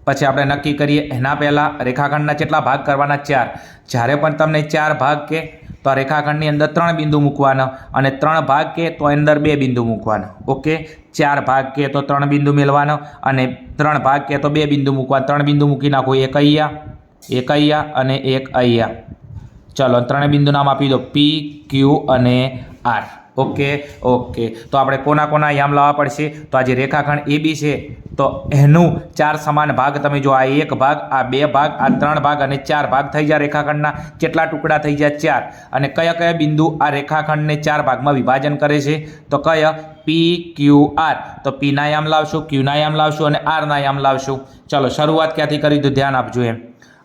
પછી આપણે નક્કી કરીએ. એના પહેલાં રેખાખંડના કેટલા ભાગ કરવાના? 4. જ્યારે પણ તમને 4 ભાગ કે તો આ રેખાખંડની અંદર 3 બિંદુ મૂકવાના અને 3 ભાગ કે તો અંદર 2 બિંદુ મૂકવાના. ઓકે, 4 ભાગ કે તો 3 બિંદુ મેળવાનો અને 3 ભાગ કે તો 2 બિંદુ મૂકવાના. 3 બિંદુ મૂકી નાખો, એક અહીંયા અને એક અહીંયા. ચલો 3 બિંદુ નામ આપી દો P, Q અને R. ઓકે ઓકે, તો આપણે કોના કોના યામ લાવવા પડશે? તો આ જે રેખાખંડ AB છે તો એનું 4 સમાન ભાગ તમે જો, આ 1 ભાગ, આ 2 ભાગ, આ 3 ભાગ અને 4 ભાગ થઈ જાય રેખાખંડના. કેટલા ટુકડા થઈ જાય? 4. અને કયા કયા બિંદુ આ રેખાખંડને 4 ભાગમાં વિભાજન કરે છે? તો કયા? P, Q, R. તો P ના યામ લાવશું, Q ના યામ લાવશું અને R ના યામ લાવશું. ચલો શરૂઆત ક્યાંથી કરી તો ધ્યાન આપજો.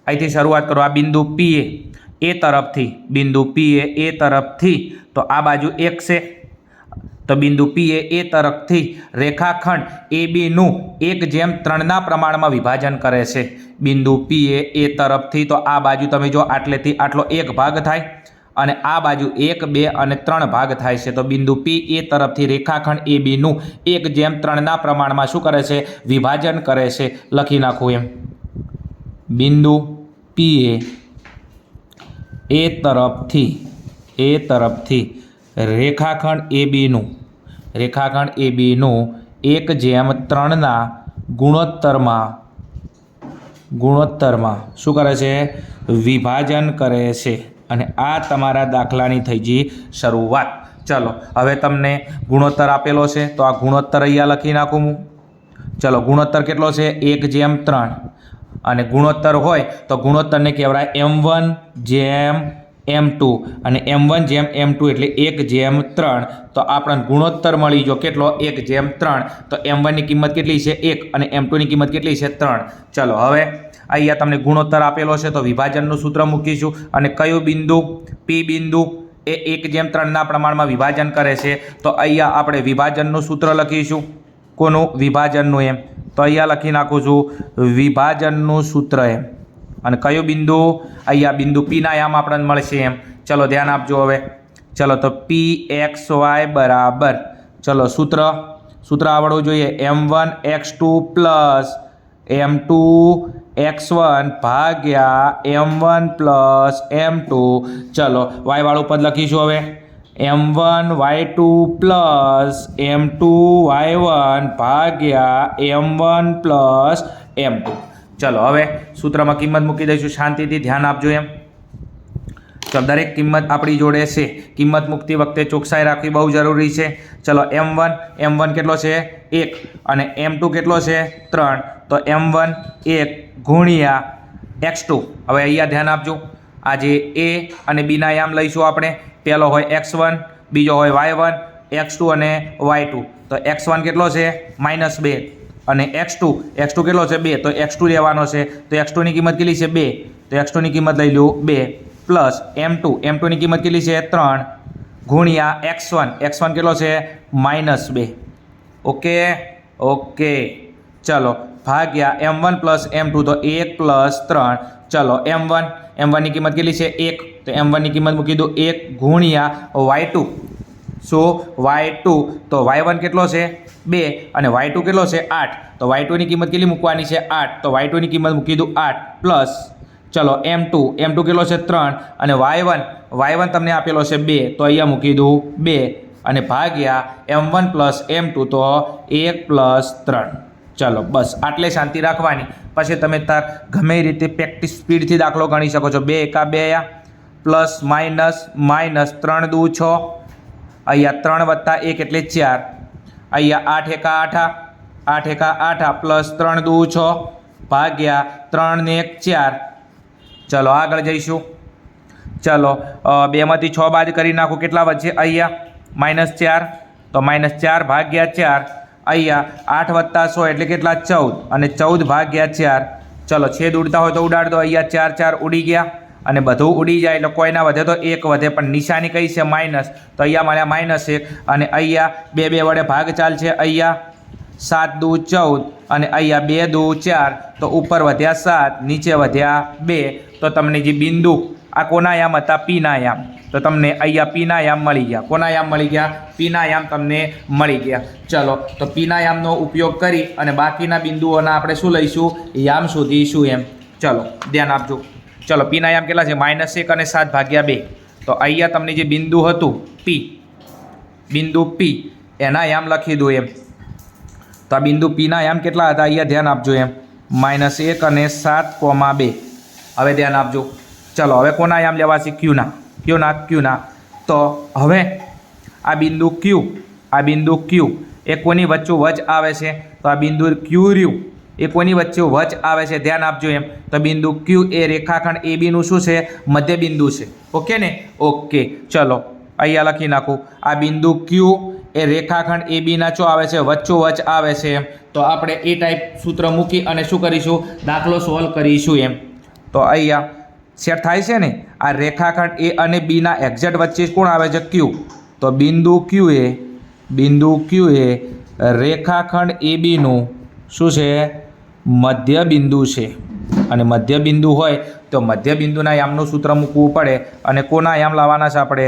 અહીંથી શરૂઆત કરો. આ બિંદુ P એ તરફથી, બિંદુ P એ તરફથી, તો આ બાજુ 1 છે. તો બિંદુ P એ તરફથી રેખાખંડ ABનું 1/3 પ્રમાણમાં વિભાજન કરે છે. બિંદુ P એ તરફથી, તો આ બાજુ તમે જો આટલેથી આટલો 1 ભાગ થાય અને આ બાજુ 1, 2 અને 3 ભાગ થાય છે. તો બિંદુ P એ તરફથી રેખાખંડ ABનું 1/3 પ્રમાણમાં શું કરે છે? વિભાજન કરે છે. લખી નાખું બિંદુ P એ તરફથી રેખાખંડ ABનું 1/3 ગુણોત્તરમાં શું કરે છે? વિભાજન કરે છે. અને આ તમારા દાખલાની થઈ ગઈ શરૂઆત. ચલો હવે તમને ગુણોત્તર આપેલો છે તો આ ગુણોત્તર અહીંયા લખી નાખું હું. ચલો ગુણોત્તર કેટલો છે? 1/3. અને ગુણોત્તર હોય તો ગુણોત્તરને કહેવાય M1/M2. અને M1/M2 એટલે 1/3. તો આપણને ગુણોત્તર મળી ગયો કેટલો? 1/3. તો M1ની કિંમત કેટલી છે? 1 અને M2ની કિંમત કેટલી છે? 3. ચલો હવે અહીંયા તમને ગુણોત્તર આપેલો છે તો વિભાજનનું સૂત્ર મૂકીશું. અને કયું બિંદુ? P બિંદુ એ 1/3 પ્રમાણમાં વિભાજન કરે છે. તો અહીંયા આપણે વિભાજનનું સૂત્ર લખીશું. કોનું? વિભાજનનું. તો અહીંયા લખી નાખું છું વિભાજનનું સૂત્ર. અને કયું બિંદુ? અહીંયા બિંદુ P ના યામ આપણને મળશે. ચલો ધ્યાન આપજો હવે. ચલો તો PXY બરાબર, ચલો સૂત્ર આવડવું જોઈએ. M1x2 પ્લસ M2x1 ભાગ્યા M1 પ્લસ M2. ચલો y વાળું પદ લખીશું હવે. M1y2 પ્લસ M2y1 ભાગ્યા M1 પ્લસ M2. ચલો હવે સૂત્રમાં કિંમત મૂકી દઈશું. શાંતિથી ધ્યાન આપજો. ચલો દરેક કિંમત આપણી જોડે છે. કિંમત મૂકતી વખતે ચોકસાઈ રાખવી બહુ જરૂરી છે. ચલો M1 કેટલો છે? 1 અને M2 કેટલો છે? 3. તો M1 1 ગુણ્યા x2. હવે અહીંયા ધ્યાન આપજો. આ જે A અને B ના યામ લઈશું આપણે. પહેલો હોય x1, બીજો હોય y1, x2 અને y2. તો x1 કેટલો છે? -2 અને x2 કેટલો છે? 2. તો x2 લેવાનો છે. તો x2ની કિંમત કેટલી છે? 2. તો x2ની કિંમત લઈ લો 2 પ્લસ M2ની કિંમત કેટલી છે? 3 ગુણ્યા x1 કેટલો છે? -2. ઓકે. ચલો ભાગ્યા M1 પ્લસ M2 તો 1 પ્લસ 3. ચલો M1ની કિંમત કેટલી છે? 1. તો M1ની કિંમત મૂકી દો 1 ગુણ્યા y2. શું? y2. તો y1 કેટલો છે? 2 અને y2 કેટલો છે? 8. તો y2ની કિંમત કેટલી મૂકવાની છે? 8. તો y2ની કિંમત મૂકી દો 8 પ્લસ ચલો M2 કેટલો છે? 3 અને y1 તમને આપેલો છે 2. તો અહીંયા મૂકી દઉં 2 અને ભાગ્યા M1 પ્લસ M2 તો 1 પ્લસ 3. ચલો બસ આટલે શાંતિ રાખવાની. પછી તમે ગમે રીતે પ્રેક્ટિસ સ્પીડથી દાખલો ગણી શકો છો. 2 એકા 2 પ્લસ માઇનસ 3 દુ 6. અહીંયા 3 વત્તા 1 એટલે 4. અહીંયા 8 એકા 8 પ્લસ 3 દુ 6 ભાગ્યા 3 ને 1 4. ચલો આગળ જઈશું. ચલો 2માંથી 6 બાદ કરી નાખો. કેટલા વધશે? અહીંયા -4. તો -4 ભાગ્યા 4. અહીંયા 8 વત્તા 100 એટલે કેટલા? 14 અને 14 ભાગ્યા 4. ચલો છેદ ઉડતા હોય તો ઉડાડ દો. અહીંયા 4 ઉડી ગયા અને બધું ઉડી જાય એટલે કોઈ ના વધે તો 1 વધે. પણ નિશાની કઈ છે? માઇનસ. તો અહીંયા મળ્યા -1 અને અહીંયા 2 વડે ભાગ ચાલશે. અહીંયા 7 દુ 14 અને અહીંયા 2 દુ 4. તો ઉપર વધ્યા 7, નીચે વધ્યા 2. તો તમને જે બિંદુ આ કોના યામ હતા? P ના યામ. તો તમને અહીંયા P ના યામ મળી ગયા. કોના યામ મળી ગયા? P ના યામ તમને મળી ગયા. ચલો તો P ના યામનો ઉપયોગ કરી અને બાકીના બિંદુઓના આપણે શું લઈશું? યામ શોધીશું. ચલો ધ્યાન આપજો. ચલો P ના યામ કેટલા છે? -1 અને 7/2. તો અહીંયા તમને જે બિંદુ હતું બિંદુ P એના યામ લખી દો. તો આ બિંદુ P ના યામ કેટલા હતા? અહીંયા ધ્યાન આપજો. -1 અને 7,2. હવે ધ્યાન આપજો. ચલો હવે કોના યામ લેવાશે? Q ના. તો હવે આ બિંદુ ક્યુ, આ બિંદુ ક્યુ એ કોની વચ્ચોવચ આવે છે? તો આ બિંદુ ક્યુ રહ્યું એ કોની વચ્ચોવચ આવે છે? ધ્યાન આપજો એમ. તો બિંદુ ક્યુ એ રેખાખંડ એ બીનું શું છે? મધ્ય બિંદુ છે. ઓકે ને? ઓકે, ચલો અહીંયા લખી નાખું. આ બિંદુ ક્યુ એ રેખાખંડ એ બીના શું આવે છે? વચ્ચોવચ આવે છે એમ. તો આપણે એ ટાઈપ સૂત્ર મૂકી અને શું કરીશું? દાખલો સોલ્વ કરીશું એમ. તો અહીંયા સેટ થાય છે ને? આ રેખાખંડ એ અને બીના એક્ઝેક્ટ વચ્ચે કોણ આવે છે? ક્યુ. તો બિંદુ ક્યુ એ રેખાખંડ એ બીનું શું છે? મધ્ય બિંદુ છે. અને મધ્ય બિંદુ હોય તો મધ્ય બિંદુના યામનું સૂત્ર મૂકવું પડે. અને કોના યામ લાવવાના છે આપણે?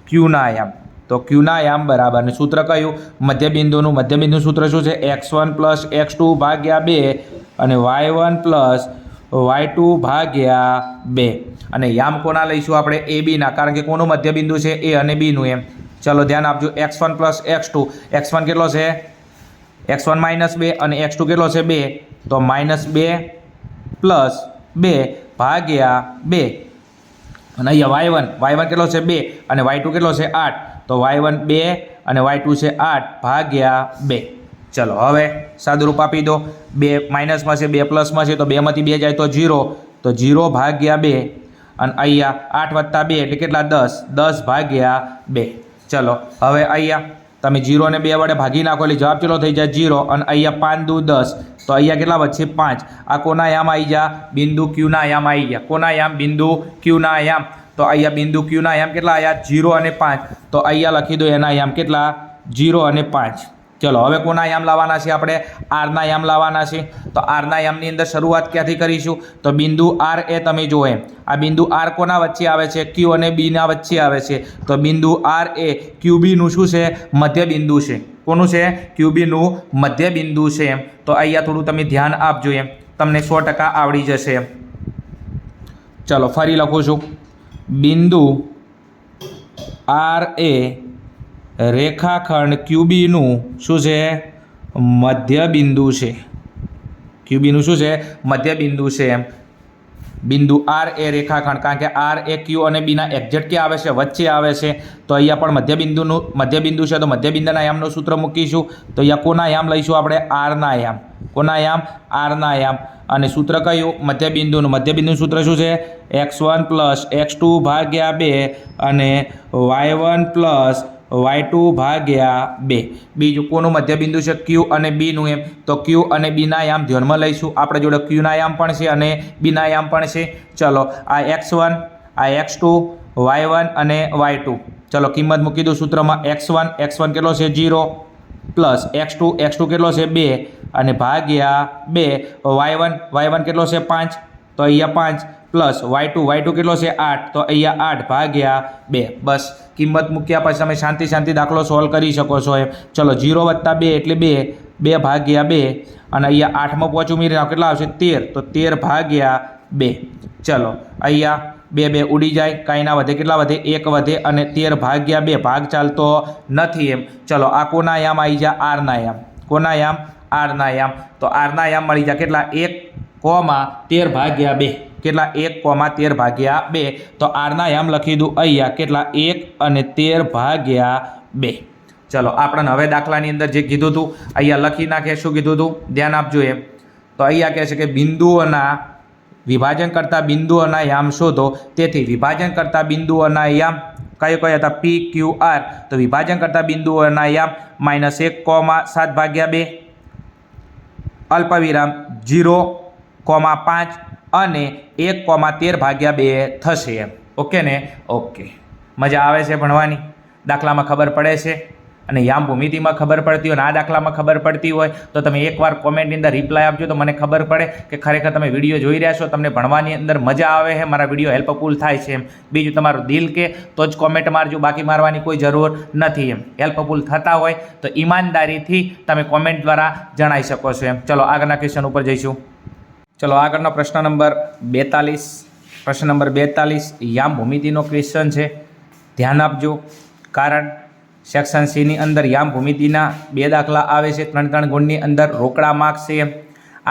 ક્યુના યામ. તો ક્યુના યામ બરાબર ને સૂત્ર કયું? મધ્ય બિંદુનું સૂત્ર શું છે? x1 + x2 ભાગ્યા 2 અને y1 + y2 ભાગ્યા 2. અને યામ કોના લઈશું આપણે? એ બીના, કારણ કે કોનું મધ્ય બિંદુ છે? એ અને બીનું એમ. ચલો ધ્યાન આપજો. x1 + x2, x1 કેટલો છે? x1 - 2 અને x2 કેટલો છે? 2. તો -2 + 2 ભાગ્યા 2. અને અહીંયા y1 કેટલો છે? 2 અને y2 કેટલો છે? 8. તો y1 2 અને y2 છે 8 ભાગ્યા 2. ચલો હવે સાદુરૂપ આપી દો. 2 માઇનસમાં છે, 2 પ્લસમાં છે, તો 2માંથી 2 જાય તો 0. તો 0 ભાગ્યા 2. અને અહીંયા 8 + 2 એટલે કેટલા? 10. 10 ભાગ્યા 2. ચલો હવે અહીંયા તમે 0 ને 2 વડે ભાગી નાખો એટલે જવાબ કેટલો થઈ જાય? 0. અને અહીંયા 5 દુ 10. તો અહીંયા કેટલા વધશે? 5. આ કોના યામ આવી ગયા? બિંદુ ક્યુના યામ આવી ગયા. કોના યામ? બિંદુ ક્યુના યામ. તો અહીંયા બિંદુ ક્યુના યામ કેટલા આવ્યા? 0 અને 5. તો અહીંયા લખી દો એના યામ કેટલા? 0 અને 5. ચલો હવે કોના યામ લાવવાના છે આપણે? આરના યામ લાવવાના છે. તો આરના યામની અંદર શરૂઆત ક્યાંથી કરીશું? તો બિંદુ આર એ તમે જુઓ એમ. આ બિંદુ આર કોના વચ્ચે આવે છે? ક્યુ અને બીના વચ્ચે આવે છે. તો બિંદુ આર એ ક્યુબીનું શું છે? મધ્ય બિંદુ છે. કોનું છે? ક્યુબીનું મધ્ય બિંદુ છે એમ. તો અહીંયા થોડું તમે ધ્યાન આપજો એમ, તમને 100% આવડી જશે એમ. ચલો ફરી લખું છું. બિંદુ આર એ રેખાખંડ ક્યુબીનું શું છે? મધ્ય બિંદુ છે. ક્યુબીનું શું છે? મધ્ય બિંદુ છે એમ. બિંદુ આર એ રેખાખંડ, કારણ કે આર એ ક્યુ અને બીના એક્ઝેક્ટ ક્યાં આવે છે? વચ્ચે આવે છે. તો અહીંયા પણ મધ્ય બિંદુ છે. તો મધ્ય બિંદુના યામનું સૂત્ર મૂકીશું. તો અહીંયા કોના યામ લઈશું આપણે? આરના યામ. કોના યામ? આરના યામ. અને સૂત્ર કયું? મધ્ય બિંદુનું સૂત્ર શું છે? x1 + x2 ભાગ્યા 2 અને y1 + y2 ભાગ્યા 2. બીજું કોનું મધ્ય બિંદુ છે? ક્યુ અને બીનું એમ. તો ક્યુ અને બીના યામ ધ્યાનમાં લઈશું. આપણે જોડે ક્યુના યામ પણ છે અને બીના યામ પણ છે. ચલો આ x1, આ x2, y1 અને y2. ચલો કિંમત મૂકી દઉં સૂત્રમાં. x1 કેટલો છે? 0 પ્લસ x2 કેટલો છે? 2 અને ભાગ્યા 2. y1 કેટલો છે? 5. તો અહીંયા 5 પ્લસ y2 કેટલો છે? 8. તો અહીંયા 8 ભાગ્યા 2. બસ કિંમત મૂક્યા પછી તમે શાંતિ દાખલો સોલ્વ કરી શકો છો એમ. ચલો 0 + 2 એટલે 2. 2 ભાગ્યા 2 અને અહીંયા 8માં 5 ઉમેરી નાખો કેટલા આવશે? 13. તો 13 ભાગ્યા 2. ચલો અહીંયા 2 ઉડી જાય, કાંઈ ના વધે. કેટલા વધે? 1 વધે. અને 13 ભાગ્યા 2 ભાગ ચાલતો નથી એમ. ચલો આ કોના યામ આવી જાય? આરના યામ. કોના યામ? આરના યામ. તો આરના યામ મળી જાય કેટલા? 1,13 ભાગ્યા 2. કેટલા? 1,13 ભાગ્યા 2. તો આરના યામ લખી દઉં અહીંયા કેટલા? 1 અને 13 ભાગ્યા 2. ચલો આપણને હવે દાખલાની અંદર જે કીધું હતું અહીંયા લખી નાખીએ. શું કીધું હતું? ધ્યાન આપજો એમ. તો અહીંયા કહે છે કે બિંદુઓના વિભાજન કરતા બિંદુઓના યામ શોધો. તેથી વિભાજન કરતા બિંદુઓના યામ કયો હતા? P, Q, R. તો વિભાજન કરતા બિંદુઓના યામ -1,7 ભાગ્યા 2, અલ્પવિરામ 0,5 અને 1,13 ભાગ્યા 2 થશે એમ. ઓકે ને? ઓકે. મજા આવે છે ભણવાની? દાખલામાં ખબર પડે છે? અને યામ ભૂમિતિમાં ખબર પડતી હોય અને આ દાખલામાં ખબર પડતી હોય તો તમે એકવાર કોમેન્ટની અંદર રિપ્લાય આપજો, તો મને ખબર પડે કે ખરેખર તમે વિડીયો જોઈ રહ્યા છો, તમને ભણવાની અંદર મજા આવે છે, મારા વિડીયો હેલ્પફુલ થાય છે એમ. બીજું તમારું દિલ કે તો જ કોમેન્ટ મારજો, બાકી મારવાની કોઈ જરૂર નથી એમ. હેલ્પફુલ થતા હોય તો ઈમાનદારીથી તમે કોમેન્ટ દ્વારા જણાવી શકો છો એમ. ચલો આગળના ક્વેશ્ચન ઉપર જઈશું. ચલો આગળનો પ્રશ્ન નંબર 42. પ્રશ્ન નંબર 42 યામ ભૂમિતિનો ક્વેશ્ચન છે. ધ્યાન આપજો, કારણ સેક્શન સીની અંદર યામ ભૂમિતિના 2 દાખલા આવે છે. 3 ગુણની અંદર રોકડા માર્ક્સ છે.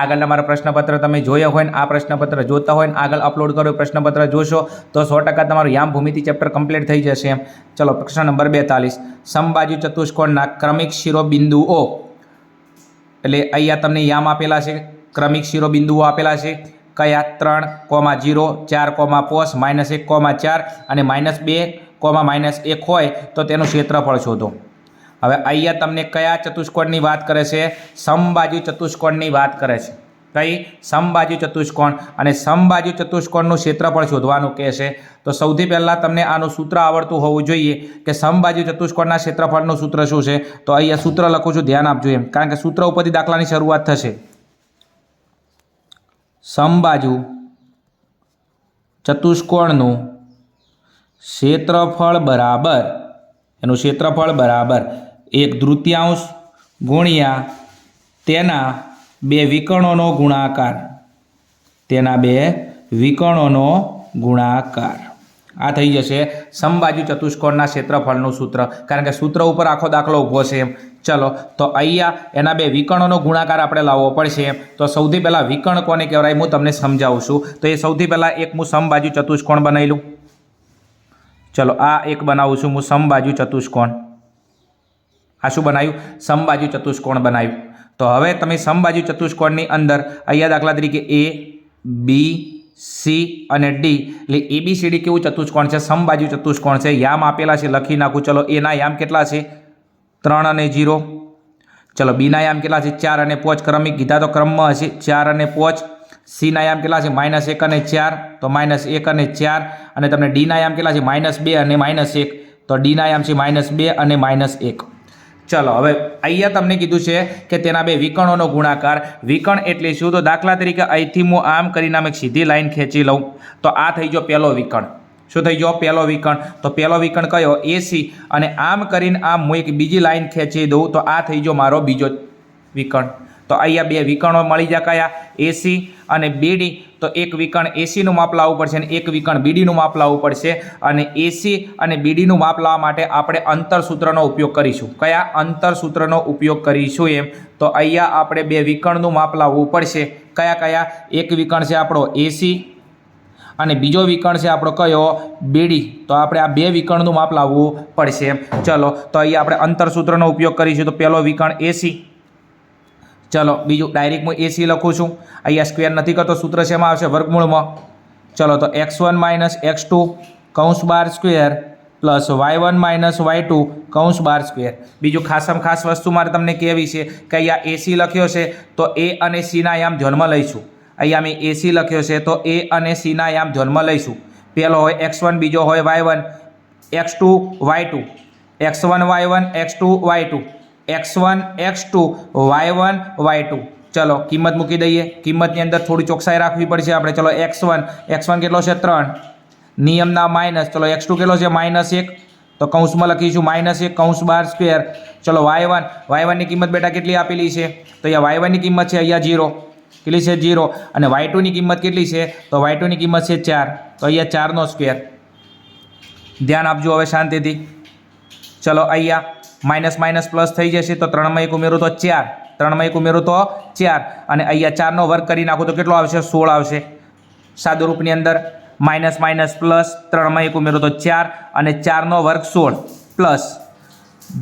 આગળના મારા પ્રશ્નપત્ર તમે જોયા હોય ને આ પ્રશ્નપત્ર જોતા હોય ને આગળ અપલોડ કર્યો પ્રશ્નપત્ર જોશો તો 100% તમારું યામ ભૂમિતિ ચેપ્ટર કમ્પ્લીટ થઈ જશે એમ. ચલો પ્રશ્ન નંબર 42, સમબાજુ ચતુષ્કોણના ક્રમિક શિરોબિંદુઓ, એટલે અહીંયા તમને યામ આપેલા છે, ક્રમિક શિરોબિંદુઓ આપેલા છે કયા? 3,0, 4,5, -1,4 અને -2, -1 હોય તો તેનું ક્ષેત્રફળ શોધો. હવે અહીંયા તમને કયા ચતુષ્કોણની વાત કરે છે? સમબાજુ ચતુષ્કોણની વાત કરે છે. કઈ? સમબાજુ ચતુષ્કોણ. અને સમબાજુ ચતુષ્કોણનું ક્ષેત્રફળ શોધવાનું કહેશે. તો સૌથી પહેલાં તમને આનું સૂત્ર આવડતું હોવું જોઈએ કે સમબાજુ ચતુષ્કોણના ક્ષેત્રફળનું સૂત્ર શું છે. તો અહીંયા સૂત્ર લખું છું, ધ્યાન આપજો એમ, કારણ કે સૂત્ર ઉપરથી દાખલાની શરૂઆત થશે. સમબાજુ ચતુષ્કોણનું ક્ષેત્રફળ બરાબર, એનું ક્ષેત્રફળ બરાબર 1/3 ગુણ્યા તેના 2 વિકર્ણોનો ગુણાકાર, તેના 2 વિકર્ણોનો ગુણાકાર. આ થઈ જશે સમબાજુ ચતુષ્કોણના ક્ષેત્રફળનું સૂત્ર, કારણ કે સૂત્ર ઉપર આખો દાખલો ઊભો છે એમ. ચલો તો અહીંયા એના 2 વિકર્ણોનો ગુણાકાર આપણે લાવવો પડશે. તો સૌથી પહેલાં વિકર્ણ કોને કહેવાય હું તમને સમજાવું છું. તો એ સૌથી પહેલાં એક હું સમબાજુ ચતુષ્કોણ બનાવી લઉં. ચલો આ એક બનાવું છું હું સમબાજુ ચતુષ્કોણ. આ શું બનાવ્યું? સમબાજુ ચતુષ્કોણ બનાવ્યું. તો હવે તમે સમબાજુ ચતુષ્કોણની અંદર અહીંયા દાખલા તરીકે A, B, C અને D, એટલે ABCD કેવું ચતુષ્કોણ છે? સમબાજુ ચતુષ્કોણ છે. યામ આપેલા છે, લખી નાખું. ચલો એના યામ કેટલા છે? 3 અને 0. ચલો બીના યામ કેટલા છે? 4 અને 5. ક્રમિક કીધા તો ક્રમમાં હશે. 4 અને 5. સીના યામ કેટલા છે? -1 અને 4. તો -1 અને 4. અને તમને ડીના યામ કેટલા છે? -2 અને -1. તો ડીના યામ છે -2 અને -1. ચલો હવે અહીંયા તમને કીધું છે કે તેના 2 વિકર્ણોનો ગુણાકાર. વિકર્ણ એટલે શું? તો દાખલા તરીકે અહીંથી હું આમ કરીને આમ એક સીધી લાઈન ખેંચી લઉં તો આ થઈ ગયો પહેલો વિકર્ણ. શું થઈ ગયો? પહેલો વિકર્ણ. તો પહેલો વિકર્ણ કયો? AC. અને આમ કરીને આમ હું એક બીજી લાઈન ખેંચી દઉં તો આ થઈ ગયો મારો બીજો વિકર્ણ. તો અહીંયા 2 વિકર્ણો મળી જાય કયા? AC અને BD. તો એક વિકર્ણ ACનું માપ લાવવું પડશે અને એક વિકર્ણ BDનું માપ લાવવું પડશે. અને AC અને BDનું માપ લાવવા માટે આપણે અંતર સૂત્રનો ઉપયોગ કરીશું. કયા? અંતર સૂત્રનો ઉપયોગ કરીશું એમ. તો અહીંયા આપણે 2 વિકર્ણનું માપ લાવવું પડશે. કયા કયા? એક વિકર્ણ છે આપણો AC અને બીજો વિકર્ણ છે આપણો કયો? BD. તો આપણે આ 2 વિકર્ણનું માપ લાવવું પડશે એમ. ચલો તો અહીંયા આપણે અંતર સૂત્રનો ઉપયોગ કરીશું. તો પહેલો વિકર્ણ AC. ચલો બીજું ડાયરેક્ટ હું AC લખું છું. અહીંયા સ્ક્વેર નથી કરતો, સૂત્ર શેમાં આવશે? વર્ગમૂળમાં. ચલો તો x1 - x2 કૌંસ બાર સ્ક્વેર પ્લસ y1 - y2 કૌંસ બાર સ્ક્વેર. બીજું ખાસમાં ખાસ વસ્તુ મારે તમને કહેવી છે કે અહીંયા AC લખ્યો છે તો A અને C ના યામ ધ્યાનમાં લઈશું. અહીંયા મેં AC લખ્યો છે તો A અને C ના યામ ધ્યાનમાં લઈશું. પહેલો હોય x1, બીજો હોય y1, x2 y2, x1 y1, x2 y2, x1 x2 y1 y2. ચલો કિંમત મૂકી દઈએ. કિંમતની અંદર થોડી ચોકસાઈ રાખવી પડશે આપણે. ચલો x1 કેટલો છે? 3. નિયમના માઇનસ. ચલો x2 કેટલો છે? -1. તો કૌંસમાં લખીશું -1 કૌંસ બાર સ્ક્વેર. ચલો y1 ની કિંમત બેટા કેટલી આપેલી છે? તો અહીંયા y1 ની કિંમત છે અહીંયા 0. કેટલી છે? 0. અને y2 ની કિંમત કેટલી છે? તો y2 ની કિંમત છે 4. તો અહીંયા 4 નો સ્ક્વેર. ધ્યાન આપજો હવે શાંતિથી. ચલો અહીંયા માઇનસ પ્લસ થઈ જશે તો 3 માં 1 ઉમેરો તો 4. 3 માં 1 ઉમેરો તો 4. અને અહીંયા 4 નો વર્ગ કરી નાખો તો કેટલો આવશે? 16 આવશે. સાદુ રૂપની અંદર માઇનસ પ્લસ 3 માં 1 ઉમેરો તો 4 અને 4 નો વર્ગ 16 પ્લસ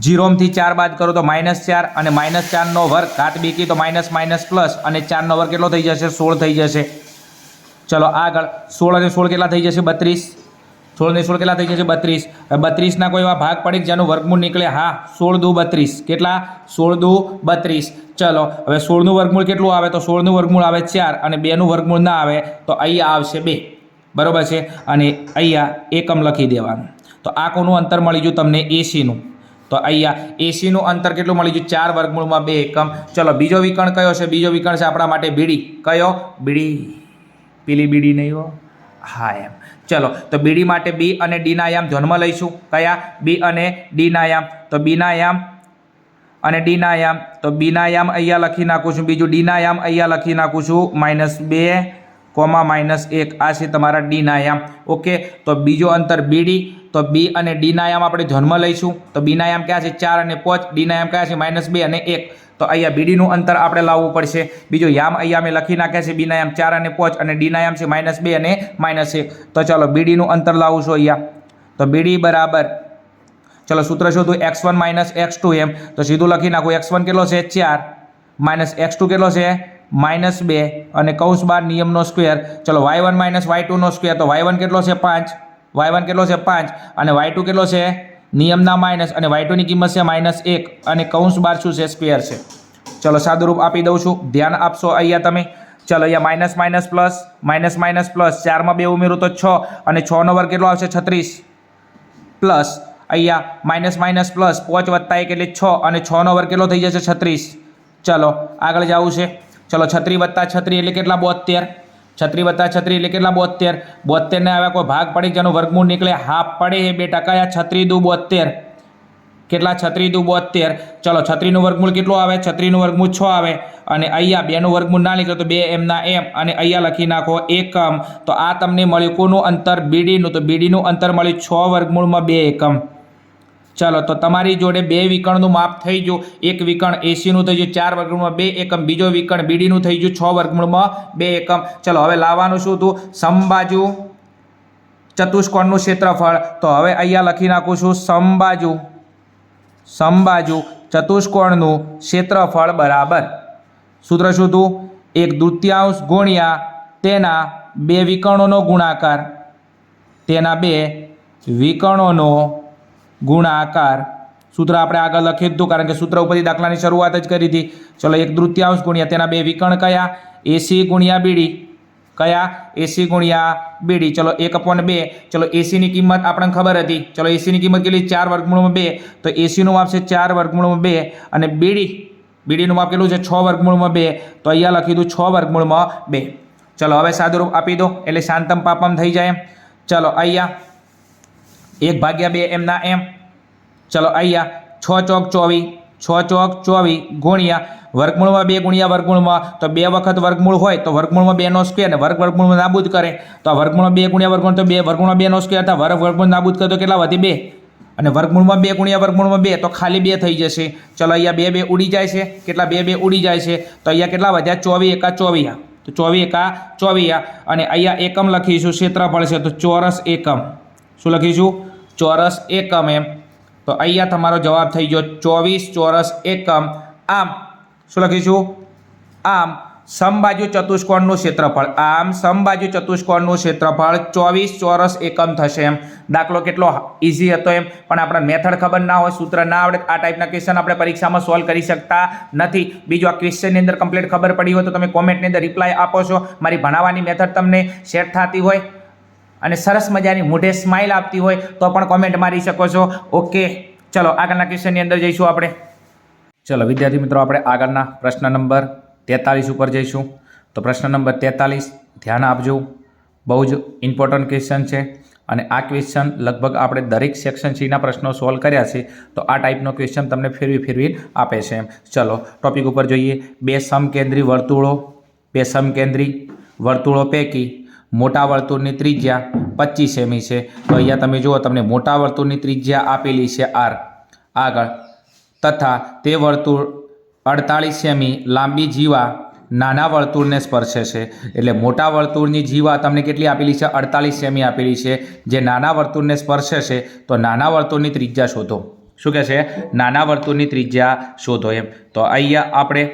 0 થી 4 બાદ કરો તો -4 અને -4 નો વર્ગ ઘાત બેકી તો માઇનસ પ્લસ અને 4 નો વર્ગ કેટલો થઈ જશે? 16 થઈ જશે. ચલો આગળ 16 અને 16 કેટલા થઈ જશે? 32. 16 ને 16 કેટલા થઈ જશે? 32. 32 ના કોઈ એવા ભાગ પડે કે જેનું વર્ગમૂળ નીકળે? હા, 16 દુ 32. કેટલા? 16 દુ 32. ચલો હવે 16 નું વર્ગમૂળ કેટલું આવે? તો 16 નું વર્ગમૂળ આવે 4 અને 2 નું વર્ગમૂળ ના આવે તો અહીંયા આવશે 2. બરોબર છે. અને અહીંયા એકમ લખી દેવાનું. તો આ કોનું અંતર મળી ગયું તમને? AC નું. તો અહીંયા AC નું અંતર કેટલું મળી ગયું? 4 વર્ગમૂળમાં 2 એકમ. ચલો બીજો વિકર્ણ કયો છે? બીજો વિકર્ણ છે આપણા માટે BD. કયો? BD. પેલી BD નહીં હો. હા એમ. ચલો તો BD માટે B અને D ના યામ ધ્યાનમાં લઈશું. કયા? B અને D ના યામ. તો B ના યામ અને D ના યામ. તો B ના યામ અહીંયા લખી નાખું છું. બીજું D ના યામ અહીંયા લખી નાખું છું -2, -1. આ છે તમારા D ના યામ. ઓકે. તો બીજો અંતર BD. તો B અને D ના યામ આપણે ધ્યાનમાં લઈશું. તો B ના યામ ક્યાં છે? 4 અને 5. D ના યામ ક્યાં છે? -2 અને 1. તો અહીંયા બીડીનું અંતર આપણે લાવવું પડશે। બીજું યામ અહીંયા અમે લખી નાખ્યા છે, બીના યામ 4 અને 5 અને ડીના યામ છે -2 અને -1। તો ચાલો બીડીનું અંતર લાવું છું અહીંયા। તો બીડી બરાબર ચલો સૂત્ર શોધું x1 - x2 એમ, તો સીધું લખી નાખું। x1 કેટલો છે 4 - x2 કેટલો છે -2 અને કૌંસ બાર નિયમનો સ્ક્વેર। ચલો y1 - y2 નો સ્ક્વેર, તો y1 કેટલો છે 5, y1 કેટલો છે 5 અને y2 કેટલો છે નિયમના માઇનસ અને y2 ની કિંમત છે -1 અને કૌંસ બાર શું છે સ્ક્વેર છે। ચલો સાદુરૂપ આપી દઉં છું, ધ્યાન આપશો અહીંયા તમે। ચલો અહીંયા minus minus plus, minus minus plus, 4 માં 2 ઉમેરું તો 6 અને 6 નો વર્ગ કેટલો આવશે 36 પ્લસ અહીંયા માઇનસ માઇનસ પ્લસ 5 વત્તા 1 એટલે 6 અને 6 નો વર્ગ કેટલો થઈ જશે 36। ચલો આગળ જવું છે। ચલો 36 વત્તા 36 એટલે કેટલા 72, 36 વત્તા 36 એટલે કેટલા 72, 72 ને આવ્યા કોઈ ભાગ પડે જેનું વર્ગમૂળ નીકળે હાફ પડે એ બેટા કયા 36 દુ 72, કેટલા 36 દુ 72। ચલો 36 નું વર્ગમૂળ કેટલું આવે, 36 નું વર્ગમૂળ 6 આવે અને અહીંયા 2 નું વર્ગમૂળ ના નીકળે તો 2 એમ ના એમ અને અહીંયા લખી નાખો એકમ। તો આ તમને મળ્યું કોનું અંતર, બીડીનું। તો બીડીનું અંતર મળ્યું 6 વર્ગમૂળમાં 2 એકમ। ચલો તો તમારી જોડે 2 વિકર્ણનું માપ થઈ ગયું। એક વિકર્ણ AC નું થઈ ગયું 4 વર્ગમૂળમાં 2 એકમ, બીજો વિકર્ણ BD નું થઈ ગયું 6 વર્ગમૂળમાં 2 એકમ। ચલો હવે લાવવાનું શું હતું, સમબાજુ ચતુષ્કોણનું ક્ષેત્રફળ। તો હવે અહીંયા લખી નાખું છું સમબાજુ ચતુષ્કોણનું ક્ષેત્રફળ બરાબર સૂત્ર શું હતું, 1/2 ગુણ્યા તેના 2 વિકર્ણોનો ગુણાકાર, તેના 2 વિકર્ણોનો ગુણાકાર। સૂત્ર આપણે આગળ લખી દીધું કારણ કે સૂત્ર ઉપરથી દાખલાની શરૂઆત જ કરી હતી। ચલો 1/2 ગુણ્યા તેના 2 વિકર્ણ કયા, AC ગુણ્યા BD, કયા AC ગુણ્યા BD। ચલો 1/2, ચલો AC ની કિંમત આપણને ખબર હતી। ચલો AC ની કિંમત કેટલી 4 વર્ગમૂળમાં 2, તો AC નું માપ છે 4 વર્ગમૂળમાં 2 અને BD નું માપ કેટલું છે 6 વર્ગમૂળમાં 2, તો અહીંયા લખી દઉં 6 વર્ગમૂળમાં 2। ચલો હવે સાદુરૂપ આપી દો એટલે શાંતમ પાપમ થઈ જાય। ચલો અહીંયા 1/2 એમ ના એમ। ચલો અહીંયા 6 ચોક 24, 6 ચોક 24 ગુણ્યા વર્ગમૂળમાં 2 ગુણ્યા વર્ગમૂળમાં, તો 2 વખત વર્ગમૂળ હોય તો વર્ગમૂળમાં 2 નો સ્ક્વેર ને વર્ગમૂળમાં નાબૂદ કરે તો આ વર્ગમૂળમાં 2 ગુણ્યા વર્ગમૂળ તો 2 વર્ગમૂળમાં 2 નો સ્ક્વેર થાય, વર્ગમૂળ નાબૂદ કરે તો કેટલા વધે 2 અને વર્ગમૂળમાં 2 ગુણ્યા વર્ગમૂળમાં 2 તો ખાલી 2 થઈ જશે। ચલો અહીંયા 2 ઉડી જાય છે, કેટલા 2 ઉડી જાય છે તો અહીંયા કેટલા વધ્યા 24 એકા 24, તો 24 એકા 24 અને અહીંયા એકમ લખીશું ક્ષેત્રફળ છે તો ચોરસ એકમ। શું લખીશું, ચોરસ એકમ એમ। તો અહીંયા તમારો જવાબ થઈ ગયો 24 ચોરસ એકમ। આમ શું લખીશું, આમ સમબાજુ ચતુષ્કોણનું ક્ષેત્રફળ, આમ સમબાજુ ચતુષ્કોણનું ક્ષેત્રફળ 24 ચોરસ એકમ થશે એમ। દાખલો કેટલો ઇઝી હતો એમ, પણ આપણે મેથડ ખબર ના હોય, સૂત્ર ના આવડે, આ ટાઈપના ક્વેશ્ચન આપણે પરીક્ષામાં સોલ્વ કરી શકતા નથી। બીજું આ ક્વેશ્ચનની અંદર કમ્પ્લીટ ખબર પડી હોય તો તમે કોમેન્ટની અંદર રિપ્લાય આપો છો, મારી ભણાવવાની મેથડ તમને સેટ થતી હોય અને સરસ મજાની મોઢે સ્માઇલ આપતી હોય તો પણ કોમેન્ટ મારી શકો છો। ઓકે ચલો આગળના ક્વેશ્ચનની અંદર જઈશું આપણે। ચલો વિદ્યાર્થી મિત્રો આપણે આગળના પ્રશ્ન નંબર 43 ઉપર જઈશું। તો પ્રશ્ન નંબર 43 ધ્યાન આપજો, બહુ જ ઇમ્પોર્ટન્ટ ક્વેશ્ચન છે અને આ ક્વેશ્ચન લગભગ આપણે દરેક સેક્શન સીના પ્રશ્નો સોલ્વ કર્યા છે તો આ ટાઈપનો ક્વેશ્ચન તમને ફેરવી આપે છે એમ। ચલો ટોપિક ઉપર જોઈએ। 2 સમકેન્દ્રી વર્તુળો પૈકી મોટા વર્તુળની ત્રિજ્યા 25 સેમી છે। તો અહીંયા તમે જુઓ તમને મોટા વર્તુળની ત્રિજ્યા આપેલી છે R આગળ, તથા તે વર્તુળ 48 સેમી લાંબી જીવા નાના વર્તુળને સ્પર્શે છે। એટલે મોટા વર્તુળની જીવા તમને કેટલી આપેલી છે 48 સેમી આપેલી છે, જે નાના વર્તુળને સ્પર્શે છે તો નાના વર્તુળની ત્રિજ્યા શોધો। શું કહે છે, નાના વર્તુળની ત્રિજ્યા શોધો એમ। તો અહીંયા આપણે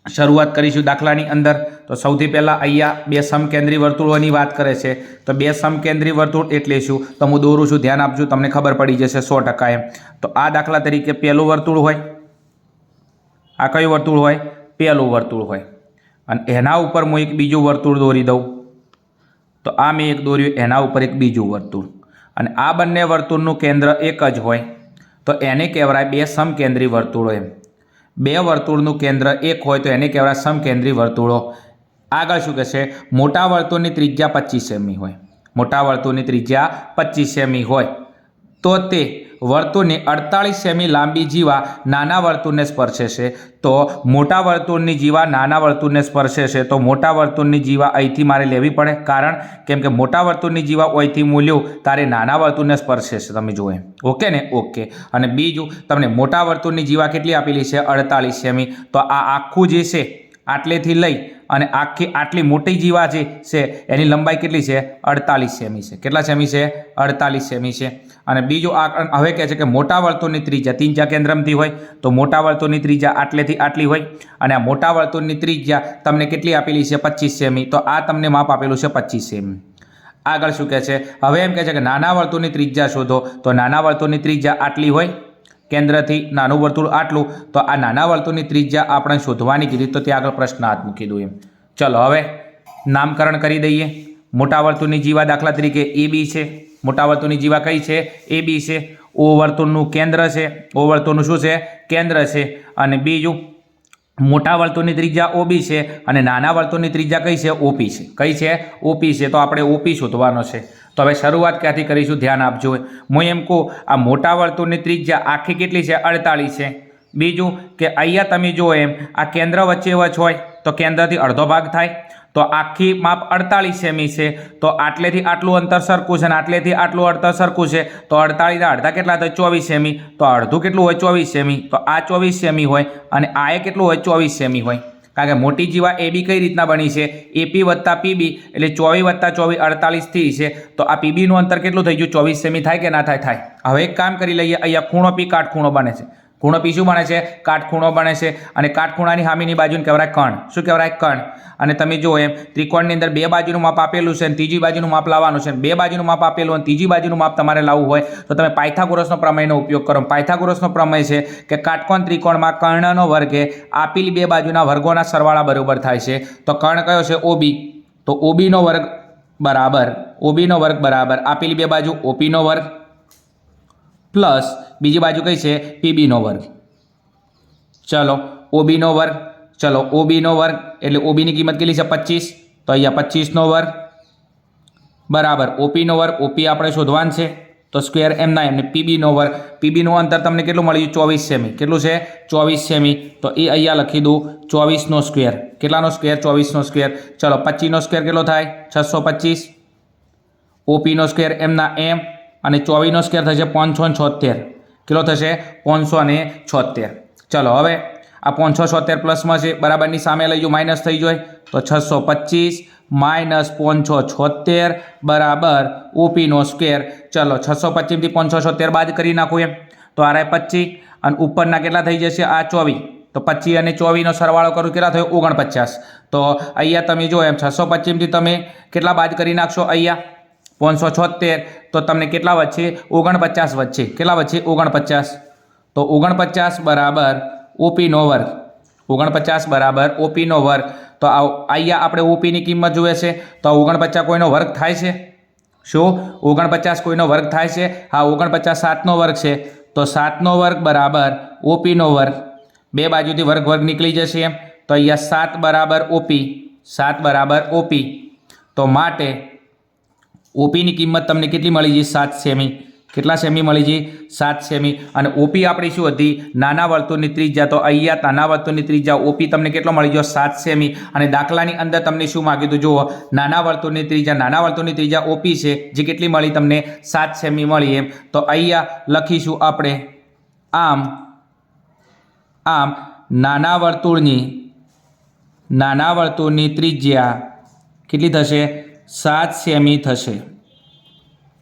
શરૂઆત કરીશું દાખલાની અંદર। તો સૌથી પહેલાં અહીંયા 2 સમકેન્દ્રી વર્તુળોની વાત કરે છે તો 2 સમકેન્દ્રી વર્તુળ એટલે શું, તો હું દોરું છું, ધ્યાન આપજો, તમને ખબર પડી જશે 100% એમ। તો આ દાખલા તરીકે પહેલું વર્તુળ હોય, આ કયું વર્તુળ હોય, પહેલું વર્તુળ હોય અને એના ઉપર હું એક બીજું વર્તુળ દોરી દઉં। તો આ મેં એક દોર્યું, એના ઉપર એક બીજું વર્તુળ અને આ બંને વર્તુળનું કેન્દ્ર એક જ હોય તો એને કહેવાય 2 સમકેન્દ્રી વર્તુળો એમ। 2 વર્તુળનું કેન્દ્ર એક હોય તો એને કહેવાય સમકેન્દ્રી વર્તુળો। આગળ શું કહેશે, મોટા વર્તુળની ત્રિજ્યા 25 સેમી હોય, મોટા વર્તુળની ત્રિજ્યા 25 સેમી હોય તો તે વર્તુળની 48 સેમી લાંબી જીવા નાના વર્તુળને સ્પર્શે છે તો મોટા વર્તુળની જીવા નાના વર્તુળને સ્પર્શે છે તો મોટા વર્તુળની જીવા અહીંથી મારે લેવી પડે, કારણ કેમ કે મોટા વર્તુળની જીવા અહીંથી મૂલ્યો તારે નાના વર્તુળને સ્પર્શે છે. તમે જુઓ ઓકે ને, ઓકે. અને બીજું તમને મોટા વર્તુળની જીવા કેટલી આપેલી છે 48 સેમી, તો આ આખું જે છે આટલેથી લઈ અને આટલી મોટી જીવા જે છે એની લંબાઈ કેટલી છે 48 સેમી છે. કેટલા સેમી છે 48 સેમી છે. અને બીજું હવે કહે છે કે મોટા વર્તુળની ત્રિજ્યા ત્રિજ્યા કેન્દ્રમથી હોય તો મોટા વર્તુળની ત્રિજ્યા આટલેથી આટલી હોય અને આ મોટા વર્તુળની ત્રિજ્યા તમને કેટલી આપેલી છે 25 સેમી, તો આ તમને માપ આપેલું છે 25 સેમી. આગળ શું કહે છે, હવે એમ કહે છે કે નાના વર્તુળની ત્રિજ્યા શોધો, તો નાના વર્તુળની ત્રિજ્યા આટલી હોય, કેન્દ્રથી નાનું વર્તુળ આટલું, તો આ નાના વર્તુળની ત્રિજ્યા આપણે શોધવાની કીધી, તો ત્યાં આગળ પ્રશ્ન હાથ મૂકી દઉં એમ. ચલો હવે નામકરણ કરી દઈએ. મોટા વર્તુળની જીવા દાખલા તરીકે AB છે. મોટા વર્તુળની જીવા કઈ છે AB છે. O વર્તુળનું કેન્દ્ર છે. O વર્તુળનું શું છે કેન્દ્ર છે. અને બીજું મોટા વર્તુળની ત્રિજ્યા OB છે અને નાના વર્તુળની ત્રિજ્યા કઈ છે OP છે. કઈ છે OP છે. તો આપણે OP શોધવાનો છે. તો હવે શરૂઆત ક્યાંથી કરીશું ધ્યાન આપજો. હું એમ કહું આ મોટા વર્તુળની ત્રિજ્યા આખી કેટલી છે 48 છે. બીજું કે અહીંયા તમે જુઓ એમ આ કેન્દ્ર વચ્ચે હોય તો કેન્દ્રથી અડધો ભાગ થાય, તો આખી માપ 48 સેમી છે. તો આટલેથી આટલું અંતર સરખું છે અને આટલેથી આટલું અંતર સરખું છે, તો 48 ના અડધા કેટલા થાય 24 સેમી. તો અડધું કેટલું હોય 24 સેમી. તો આ 24 સેમી હોય અને આ એ કેટલું હોય 24 સેમી હોય. કારણ કે મોટી જીવા AB કઈ રીતના બની છે AP વત્તા PB એટલે 24 વત્તા 24 48 થી છે. તો આ PBનું અંતર કેટલું થઈ ગયું 24 સેમી થાય કે ના થાય? થાય. હવે એક કામ કરી લઈએ, અહીંયા ખૂણો P કાટખૂણો બને છે. ખૂણો P શું બને છે કાટખૂણો બને છે અને કાટખૂણાની સામેની બાજુને કહેવાય કર્ણ. શું કહેવાય કર્ણ. અને તમે જુઓ એમ ત્રિકોણની અંદર બે બાજુનું માપ આપેલું છે અને ત્રીજી બાજુનું માપ લાવવાનું છે. બે બાજુનું માપ આપેલું અને ત્રીજી બાજુનું માપ તમારે લાવવું હોય તો તમે પાયથાગોરસનો પ્રમેયનો ઉપયોગ કરો. પાયથાગોરસનો પ્રમેય છે કે કાટકોણ ત્રિકોણમાં કર્ણનો વર્ગ એ આપેલી બે બાજુના વર્ગોના સરવાળા બરોબર થાય છે. તો કર્ણ કયો છે OB, તો OB નો વર્ગ બરાબર આપેલી બે બાજુ OP નો વર્ગ પ્લસ બીજી બાજુ કઈ છે PB નો વર્ગ. ચલો OB નો વર્ગ, ચલો OB નો વર્ગ એટલે OB ની કિંમત કેટલી છે 25, તો અહીંયા 25 નો વર્ગ બરાબર OP નો વર્ગ. OP આપણે શોધવાનું છે તો સ્ક્વેર એમના એમને PB નો વર્ગ. PB નું અંતર તમને કેટલું મળ્યું 24 સેમી. કેટલું છે 24 સેમી. તો એ અહીંયા લખી દઉં 24 નો સ્ક્વેર. કેટલાનો સ્ક્વેર 24 નો સ્ક્વેર. ચલો 25 નો સ્ક્વેર કેટલો થાય 625. OP નો સ્ક્વેર એમના એમ અને 24 નો સ્ક્વેર થશે 576. કેટલો થશે 576. ચલો હવે આ 576 પ્લસમાં છે બરાબરની સામે લઈ જો માઇનસ થઈ જાય તો 625 માઇનસ 576 બરાબર OP નો સ્ક્વેર. ચલો 625 થી 576 બાદ કરી નાખું એમ તો આ 25 અને ઉપરના કેટલા થઈ જશે આ 24. તો 25 અને 24 નો સરવાળો કરું કેટલા થયો 49. તો અહીંયા તમે જો એમ 625 થી તમે કેટલા બાદ કરી નાખશો અહીંયા 576 તો તમને કેટલા વચ્ચે 49 વચ્ચે. કેટલા વચ્ચે 49. તો 49 બરાબર OP નો વર્ગ. 49 બરાબર OP નો વર્ગ. તો અહીંયા આપણે OP ની કિંમત જોઈએ છે તો 49 કોઈનો વર્ગ થાય છે? શું 49 કોઈનો વર્ગ થાય છે? હા 49 7 નો વર્ગ છે. તો 7 નો વર્ગ બરાબર OP નો વર્ગ. બે બાજુથી વર્ગ નીકળી જશે એમ તો અહીંયા 7 બરાબર OP. 7 બરાબર OP. તો માટે OP ની કિંમત તમને કેટલી મળી છે 7 સેમી. કેટલા સેમી મળી છે 7 સેમી. અને OP આપણી શું હતી નાના વર્તુળની ત્રિજ્યા. તો અહીંયા નાના વર્તુળની ત્રિજ્યા OP તમને કેટલો મળી ગયો 7 સેમી. અને દાખલાની અંદર તમને શું માગ્યું હતું જુઓ નાના વર્તુળની ત્રિજ્યા OP છે જે કેટલી મળી તમને 7 સેમી મળી એમ. તો અહીંયા લખીશું આપણે આમ નાના વર્તુળની ત્રિજ્યા કેટલી થશે 7 સેમી થશે.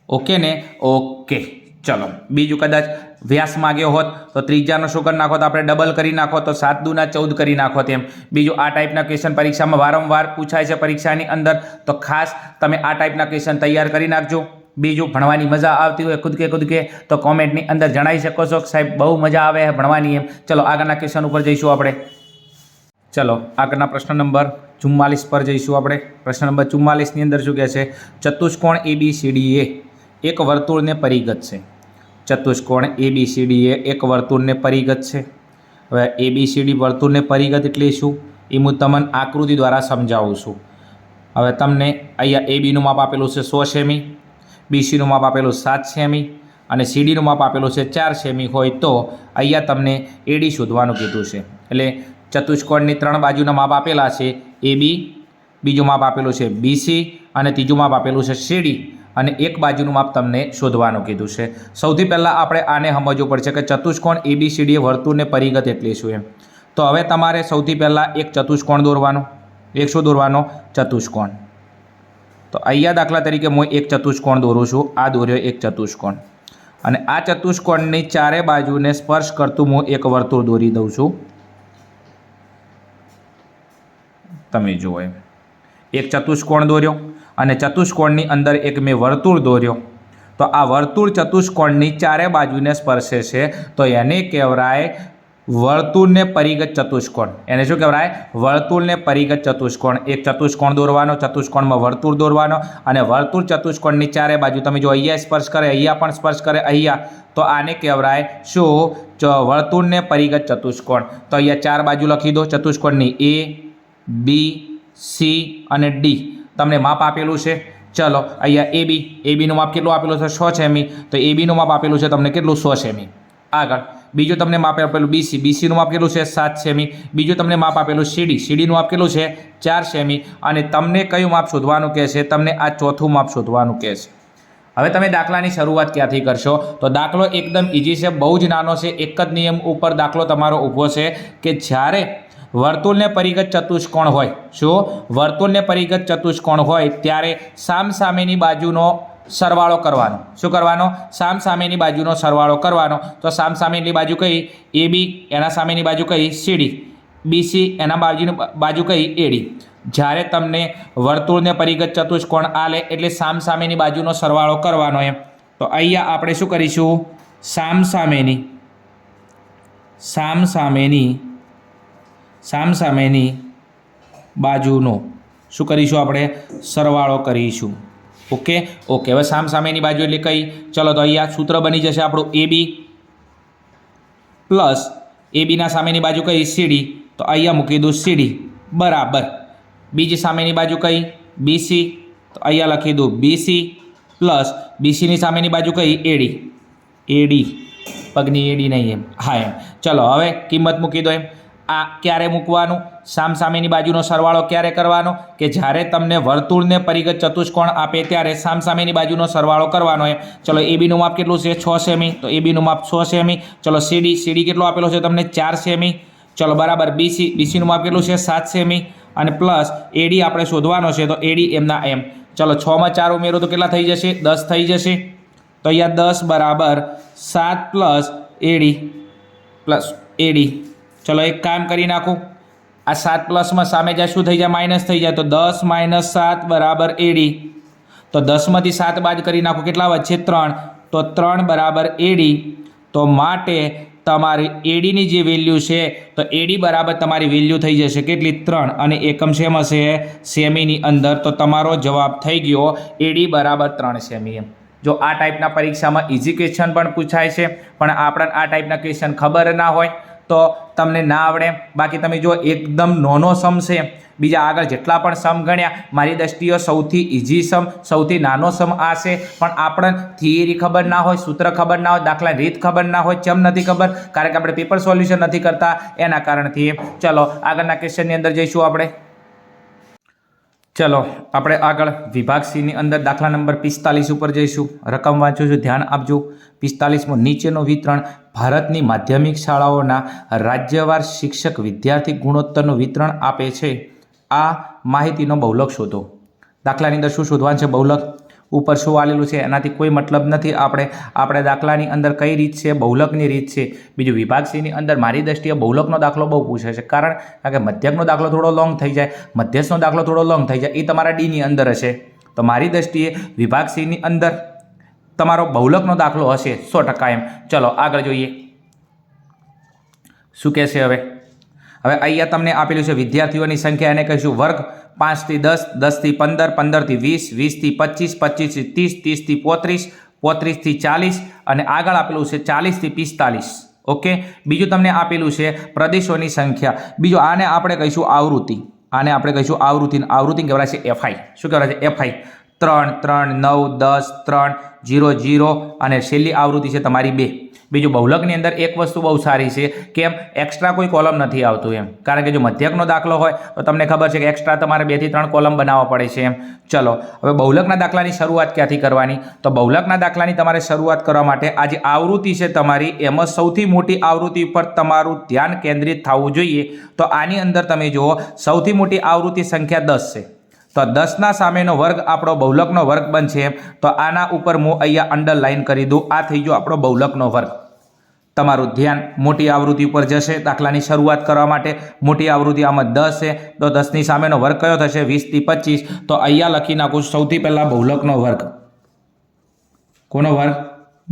ઓકે ને ઓકે. ચલો બીજું કદાચ વ્યાસ માગ્યો હોત તો ત્રિજ્યાનો શું કરી નાખો તો આપણે ડબલ કરી નાખો તો 7 દુના 14 કરી નાખો તેમ. બીજું આ ટાઈપના ક્વેશ્ચન પરીક્ષામાં વારંવાર પૂછાય છે પરીક્ષાની અંદર તો ખાસ તમે આ ટાઈપના ક્વેશ્ચન તૈયાર કરી નાખજો. બીજું ભણવાની મજા આવતી હોય ખુદ કે તો કોમેન્ટની અંદર જણાવી શકો છો કે સાહેબ બહુ મજા આવે ભણવાની એમ. ચલો આગળના ક્વેશ્ચન ઉપર જઈશું આપણે. ચલો આગળના પ્રશ્ન નંબર 44 પર જઈશું આપણે. પ્રશ્ન નંબર 44 ની અંદર શું કહે છે ચતુષ્કોણ ABCD એક વર્તુળને પરિગત છે. ચતુષ્કોણ ABCD એક વર્તુળને પરિગત છે. હવે ABCD વર્તુળને પરિગત એટલે શું એ હું તમને આકૃતિ દ્વારા સમજાવું છું. હવે તમને અહીંયા AB નું માપ આપેલું છે 100 સેમી, BC નું માપ આપેલું 7 સેમી અને સીડીનું માપ આપેલું છે 4 સેમી હોય તો અહીંયા તમને એડી શોધવાનું કીધું છે. એટલે ચતુષ્કોણની 3 બાજુના માપ આપેલા છે AB, બીજું માપ આપેલું છે BC અને ત્રીજું માપ આપેલું છે CD અને એક બાજુનું માપ તમને શોધવાનું કીધું છે. સૌથી પહેલાં આપણે આને સમજવું પડશે કે ચતુષ્કોણ ABCD એ વર્તુળને પરિઘ એટલે શું એમ. તો હવે તમારે સૌથી પહેલાં એક ચતુષ્કોણ દોરવાનો. એક શું દોરવાનો? ચતુષ્કોણ. તો અહીંયા દાખલા તરીકે હું એક ચતુષ્કોણ દોરું છું. આ દોર્યો એક ચતુષ્કોણ અને આ ચતુષ્કોણની ચારે બાજુને સ્પર્શ કરતું હું એક વર્તુળ દોરી દઉં છું. તમે જુઓ એમ એક ચતુષ્કોણ દોર્યો અને ચતુષ્કોણની અંદર એક મેં વર્તુળ દોર્યો. તો આ વર્તુળ ચતુષ્કોણની ચારે બાજુને સ્પર્શે છે તો એને કહેવાય વર્તુળને પરિગત ચતુષ્કોણ. એને શું કહેવાય? વર્તુળને પરિગત ચતુષ્કોણ. એક ચતુષ્કોણ દોરવાનો, ચતુષ્કોણમાં વર્તુળ દોરવાનો અને વર્તુળ ચતુષ્કોણની ચારે બાજુ તમે જો અહીંયા સ્પર્શ કરે, અહીંયા પણ સ્પર્શ કરે, અહીંયા, તો આને કહેવાય શું? વર્તુળને પરિગત ચતુષ્કોણ. તો અહીંયા 4 બાજુ લખી દો ચતુષ્કોણની A, B, C અને D. તમને માપ આપેલું છે. ચલો અહીંયા ABનું માપ કેટલું આપેલું છે? 6 સેમી. તો ABનું માપ આપેલું છે તમને કેટલું? 100 સેમી. આગળ બીજું તમને માપ આપેલું BCનું માપ કેટલું છે? 7 સેમી. બીજું તમને માપ આપેલું CDનું માપ કેટલું છે? 4 સેમી. અને તમને કયું માપ શોધવાનું કહે છે? તમને આ ચોથું માપ શોધવાનું કહે છે. હવે તમે દાખલાની શરૂઆત ક્યાંથી કરશો? તો દાખલો એકદમ ઇઝી છે, બહુ જ નાનો છે. એક જ નિયમ ઉપર દાખલો તમારો ઊભો છે કે જ્યારે વર્તુળને પરિગત ચતુષ્કોણ હોય, શું? વર્તુળને પરિગત ચતુષ્કોણ હોય ત્યારે સામસામેની બાજુનો સરવાળો કરવાનો. શું કરવાનો? સામસામેની બાજુનો સરવાળો કરવાનો. તો સામસામેની બાજુ કઈ? AB. એના સામેની બાજુ કઈ? CD. BC. એના બાજુ કઈ? AD. જ્યારે તમને વર્તુળને પરિગત ચતુષ્કોણ આલે એટલે સામસામેની બાજુનો સરવાળો કરવાનો એમ. તો અહીંયા આપણે શું કરીશું? સામસામેની બાજુનો શું કરીશું? આપણે સરવાળો કરીશું. ઓકે. હવે સામસામેની બાજુ એટલે કઈ? ચલો તો અહીંયા સૂત્ર બની જશે આપણું AB પ્લસ ABના સામેની બાજુ કઈ? CD. તો અહીંયા મૂકી દઉં CD બરાબર. બીજી સામેની બાજુ કઈ? BC. તો અહીંયા લખી દઉં BC પ્લસ BCની સામેની બાજુ કઈ? AD. પગની AD નહીં એમ. હા એમ. ચલો હવે કિંમત મૂકી દો એમ. આ ક્યારે મૂકવાનું? સામસામેની બાજુનો સરવાળો ક્યારે કરવાનો? કે જ્યારે તમને વર્તુળને પરિગત ચતુષ્કોણ આપે ત્યારે સામસામેની બાજુનો સરવાળો કરવાનો એમ. ચલો ABનું માપ કેટલું છે? 6 સેમી. તો ABનું માપ 6 સેમી. ચલો CD કેટલો આપેલો છે તમને? 4 સેમી. ચલો બરાબર. BCનું માપ કેટલું છે? 7 સેમી. અને પ્લસ AD આપણે શોધવાનો છે તો AD એમના એમ. ચલો 6 માં 4 ઉમેરો તો કેટલા થઈ જશે? 10 થઈ જશે. તો અહીંયા 10 બરાબર 7 પ્લસ AD. ચલો એક કામ કરી નાખું. આ 7 પ્લસમાં સામે જાય શું થઈ જાય? માઇનસ થઈ જાય. તો 10 - 7 બરાબર AD. તો 10માંથી 7 બાદ કરી નાખું. કેટલા વધશે? 3. તો 3 બરાબર AD. તો માટે તમારી ADની જે વેલ્યુ છે તો AD બરાબર તમારી વેલ્યુ થઈ જશે કેટલી? 3. અને એકમ શેમ હશે? સેમીની અંદર. તો તમારો જવાબ થઈ ગયો AD બરાબર 3 સેમી એમ. જો આ ટાઈપના પરીક્ષામાં ઇઝી ક્વેશ્ચન પણ પૂછાય છે, પણ આપણને આ ટાઈપના ક્વેશ્ચન ખબર ના હોય તો તમને ના આવડે. બાકી તમે જો એકદમ નાનો સમ છે, બીજા આગળ જેટલા પણ સમ ગણ્યા મારી દ્રષ્ટિએ સૌથી ઇઝી સમ, સૌથી નાનો સમ આ છે. પણ આપણને થિયરી ખબર ના હોય, સૂત્ર ખબર ના હોય, દાખલા રીત ખબર ના હોય. કેમ નથી ખબર? કારણ કે આપણે પેપર સોલ્યુશન નથી કરતા એના કારણથી. ચલો આગળના ક્વેશ્ચનની અંદર જઈશું આપણે. ચલો આપણે આગળ વિભાગ C ની અંદર દાખલા નંબર 45 ઉપર જઈશું. રકમ વાંચું છું, ધ્યાન આપજો. 45માં નીચેનું વિતરણ ભારતની માધ્યમિક શાળાઓના રાજ્યવાર શિક્ષક વિદ્યાર્થી ગુણોત્તરનું વિતરણ આપે છે. આ માહિતીનો બહુલક શોધો. દાખલાની અંદર શું શોધવાનું છે? બહુલક. ઉપર શું આલેલું છે એનાથી કોઈ મતલબ નથી. આપણે દાખલાની અંદર કઈ રીત છે? બહુલકની રીત છે. બીજું વિભાગ C ની અંદર મારી દ્રષ્ટિએ બહુલકનો દાખલો બહુ પૂછે છે. કારણ કે મધ્યકનો દાખલો થોડો લોંગ થઈ જાય, મધ્યસ્થનો દાખલો થોડો લોંગ થઈ જાય, એ તમારા D ની અંદર હશે. તો મારી દ્રષ્ટિએ વિભાગ C ની અંદર તમારો બહુલકનો દાખલો હશે 100% એમ. ચલો આગળ જોઈએ શું કહે છે. હવે અહીંયા તમને આપેલું છે વિદ્યાર્થીઓની સંખ્યા, એને કહીશું વર્ગ. 5 થી 10, 10 થી 15, 15 થી 20, 20 થી 25, 25 થી 30, 30 થી 35, 35 થી 40 અને આગળ આપેલું છે 40 થી 45. ઓકે. બીજું તમને આપેલું છે પ્રદેશોની સંખ્યા. બીજું આને આપણે કહીશું આવૃત્તિ. આવૃત્તિ કહેવાય છે FI. શું કહેવાય છે? FI. 3 3 9 10 3 0 0 અને છેલ્લી આવૃત્તિ છે તમારી 2. બીજું બહુલકની અંદર એક વસ્તુ બહુ સારી છે કે એમ એક્સ્ટ્રા કોઈ કોલમ નથી આવતું એમ, કારણ કે જો મધ્યકનો દાખલો હોય તો તમને ખબર છે કે એક્સ્ટ્રા તમારે 2 થી 3 કોલમ બનાવવા પડે છે એમ. ચલો હવે બહુલકના દાખલાની શરૂઆત ક્યાંથી કરવાની? તો બહુલકના દાખલાની તમારે શરૂઆત કરવા માટે આ જે આવૃત્તિ છે તમારી, એમાં સૌથી મોટી આવૃત્તિ પર તમારું ધ્યાન કેન્દ્રિત થવું જોઈએ. તો આની અંદર તમે જુઓ, સૌથી મોટી આવૃત્તિ સંખ્યા 10 છે, તો 10ના સામેનો વર્ગ આપણો બહુલકનો વર્ગ બનશે. તો આના ઉપર હું અહીંયા અંડરલાઈન કરી દઉં, આ થઈ ગયો આપણો બહુલકનો વર્ગ. તમારું ધ્યાન મોટી આવૃત્તિ ઉપર જશે. દાખલાની શરૂઆત કરવા માટે મોટી આવૃત્તિ આમાં 10 છે, તો 10ની સામેનો વર્ગ કયો થશે? 20 થી 25. તો અહીંયા લખી નાખું સૌથી પહેલા બહુલકનો વર્ગ. કોનો વર્ગ?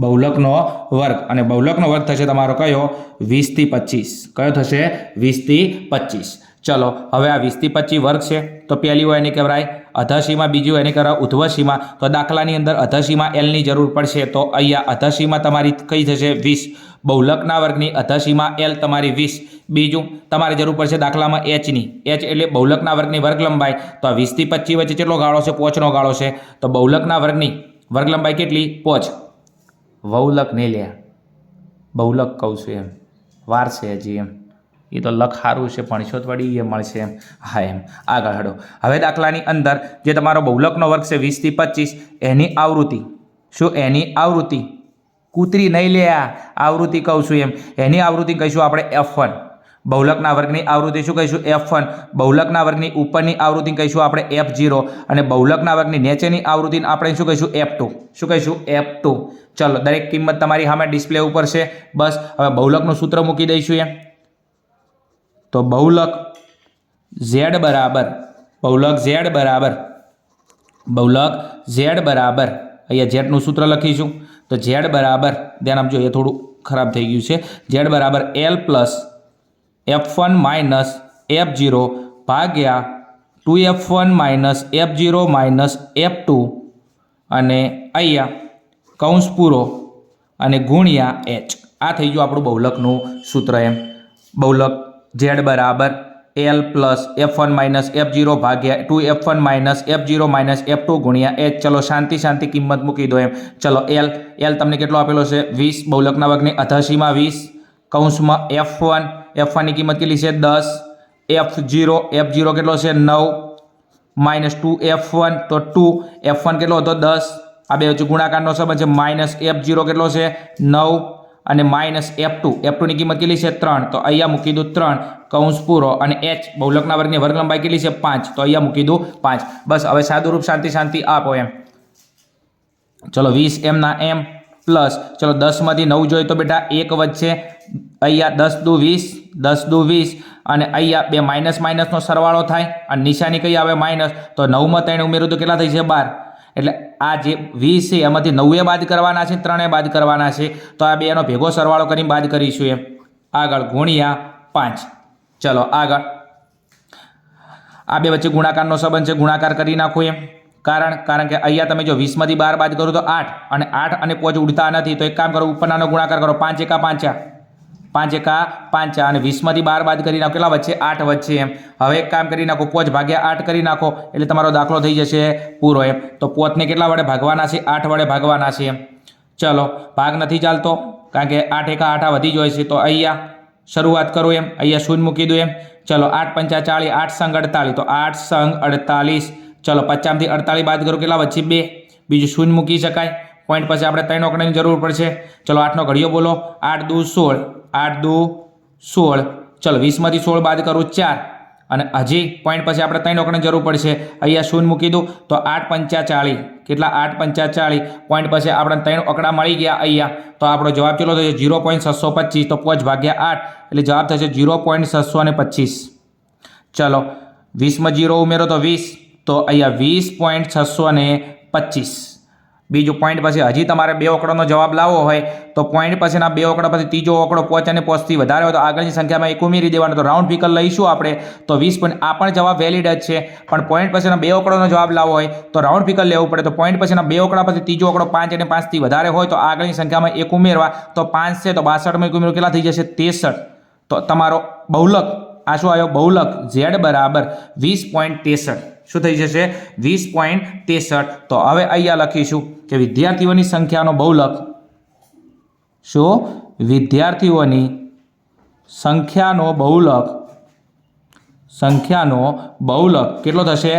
બહુલકનો વર્ગ. અને બહુલકનો વર્ગ થશે તમારો કયો? 20 થી 25. કયો થશે? 20 થી 25. ચલો હવે આ 20 થી 25 વર્ગ છે, તો પહેલી હોય એને કહેવાય અધસીમા, બીજી હોય એને કહેવાય ઉધ્વસીમા. તો દાખલાની અંદર અધસીમા એલની જરૂર પડશે, તો અહીંયા અધસીમા તમારી કઈ થશે? 20. બહુલકના વર્ગની અધસીમા એલ તમારી 20. બીજું તમારે જરૂર પડશે દાખલામાં એચની. એચ એટલે બહુલકના વર્ગની વર્ગ લંબાઈ. તો આ 20 થી 25 વચ્ચે કેટલો ગાળો છે? 5નો ગાળો છે. તો બહુલકના વર્ગની વર્ગ લંબાઈ કેટલી? 5. બહુલક નહીં લે, બહુલક કહું છું એમ, વાર છે હજી એમ. એ તો લખ સારું છે, ભણશો તો વળી એ મળશે એમ. હા એમ. આગળ હડો. હવે દાખલાની અંદર જે તમારો બહુલકનો વર્ગ છે 20 થી 25, એની આવૃત્તિ શું? એની આવૃત્તિ કૂતરી નહીં લે, આવૃત્તિ કહું છું એમ. એની આવૃત્તિ કહીશું આપણે F1. બહુલકના વર્ગની આવૃત્તિ શું કહીશું? F1. બહુલકના વર્ગની ઉપરની આવૃત્તિ કહીશું આપણે F0. અને બહુલકના વર્ગની નીચેની આવૃત્તિને આપણે શું કહીશું? F2. શું કહીશું? F2. ચલો દરેક કિંમત તમારી સામે ડિસ્પ્લે ઉપર છે. બસ હવે બહુલકનું સૂત્ર મૂકી દઈશું એમ. તો બહુલક Z બરાબર અહીંયા ઝેડનું સૂત્ર લખીશું. તો Z બરાબર, ધ્યાન આપજો એ થોડું ખરાબ થઈ ગયું છે. Z બરાબર L plus F1 minus F0 ભાગ્યા 2F1 minus F0 minus F2 અને અહીંયા કૌંસ પૂરો અને ગુણ્યા H. આ થઈ ગયું આપણું બહુલકનું સૂત્ર એમ. બહુલક Z બરાબર L plus F1 minus F0 ભાગ્યા 2F1 minus F0 minus F2 ગુણ્યા H. ચલો શાંતિ કિંમત મૂકી દો એમ. ચલો L તમને કેટલો આપેલો છે? 20. બહુલકના વર્ગની અધસીમા 20. કૌંસમાં F1 ની કિંમત કેટલી છે? 10. F0 કેટલો છે? 9 માઇનસ 2F1, તો 2F1 કેટલો હતો? 10. આ બે વચ્ચે ગુણાકારનો સંબંધ છે. માઇનસ F0 કેટલો છે? 9 અને માઇનસ F2 ની કિંમત કેટલી છે? 3. તો અહીંયા મૂકી દઉં 3 કૌંસ પૂરો અને H બહુલકના વર્ગની વર્ગ લંબાઈ કેટલી છે? 5. તો અહીંયા મૂકી દઉં 5. બસ હવે સાદુરૂપ શાંતિ આપો એમ. ચલો 20 m ના m પ્લસ, ચલો 10 માંથી 9 જોઈએ તો બેટા 1 વધશે. અહીંયા 10 દુ 20 અને અહીંયા બે માઇનસનો સરવાળો થાય અને નિશાની કઈ આવે? માઇનસ. તો 9માં 3 ઉમેરું તો કેટલા થઈ છે? 12. એટલે આ જે 20 છે એમાંથી 9 બાદ કરવાના છે, 3 બાદ કરવાના છે. તો આ બેનો ભેગો સરવાળો કરીને બાદ કરીશું એમ. આગળ ગુણ્યા 5. ચલો આગળ આ બે વચ્ચે ગુણાકારનો સંબંધ છે, ગુણાકાર કરી નાખો એમ. કારણ કે અહીંયા તમે જો 20 માંથી 12 બાદ કરો તો 8 અને 8 અને 5 ઉડતા નથી. તો એક કામ કરો, ઉપરનાનો ગુણાકાર કરો. 5 એકા 5 અને 20 માંથી 12 બાદ કરી નાખો. કેટલા વચ્ચે? 8 વચ્ચે એમ. હવે એક કામ કરી નાખો, 5 ભાગ્યા 8 કરી નાખો એટલે તમારો દાખલો થઈ જશે પૂરો એમ. તો 5 ને કેટલા વડે ભાગવાના છે? 8 વડે ભાગવાના છે એમ. ચલો ભાગ નથી ચાલતો કારણ કે 8 એકા 8 વધી જાય છે. તો અહીંયા શરૂઆત કરો એમ. અહીંયા શૂન્ય મૂકી દો એમ. ચલો 8 પંચા 40, 8 સંગ 48. તો 8 સંગ 48. ચલો 50 થી 48 બાદ કરો. કેટલા વચ્ચે? 2. બીજું શૂન્ય મૂકી શકાય. પોઈન્ટ પછી આપણે 3 આંકડાની જરૂર પડશે. ચલો 8 નો ઘડિયો બોલો. 8 દુ 16. 8 દુ 16. ચલો 20 માંથી 16 બાદ કરું 4 અને હજી પોઈન્ટ પછી આપણે 3 આંકડાની જરૂર પડશે. અહીંયા શૂન્ય મૂકી દઉં તો 8 પંચા 40. કેટલા? 8 પંચા 40. પોઈન્ટ પછી આપણે 3 આંકડા મળી ગયા અહીંયા. તો આપણો જવાબ કેટલો થશે? 0.625. તો 5 ભાગ્યા 8 એટલે જવાબ થશે 0.625. ચલો 20માં 0 ઉમેરો તો 20. તો અહીંયા 20.625. બીજું પોઈન્ટ પછી હજી તમારે 2 આંકડાનો જવાબ લાવવો હોય તો પોઈન્ટ પછીના 2 આંકડા પછી ત્રીજો આંકડો 5 અને 5 થી વધારે હોય તો આગળની સંખ્યામાં 1 ઉમેરી દેવાનો. તો રાઉન્ડ ફિગર લઈશું આપણે તો 20. આ પણ જવાબ વેલિડ જ છે. પણ પોઈન્ટ પછીના 2 આંકડાનો જવાબ લાવવો હોય તો રાઉન્ડ ફિગર લેવું પડે. તો પોઈન્ટ પછીના 2 આંકડા પછી ત્રીજો આંકડો 5 અને 5 થી વધારે હોય તો આગળની સંખ્યામાં 1 ઉમેરવા. તો 5 છે તો 62માં 1 ઉમેરો કેટલા થઈ જશે? 63. તો તમારો બહુલક આ શું આવ્યો? બહુલક Z બરાબર 20.63. શું થઈ જશે 20.63। તો હવે અહીંયા લખીશું કે વિદ્યાર્થીઓની સંખ્યાનો બહુલક શું વિદ્યાર્થીઓની સંખ્યાનો બહુલક કેટલો થશે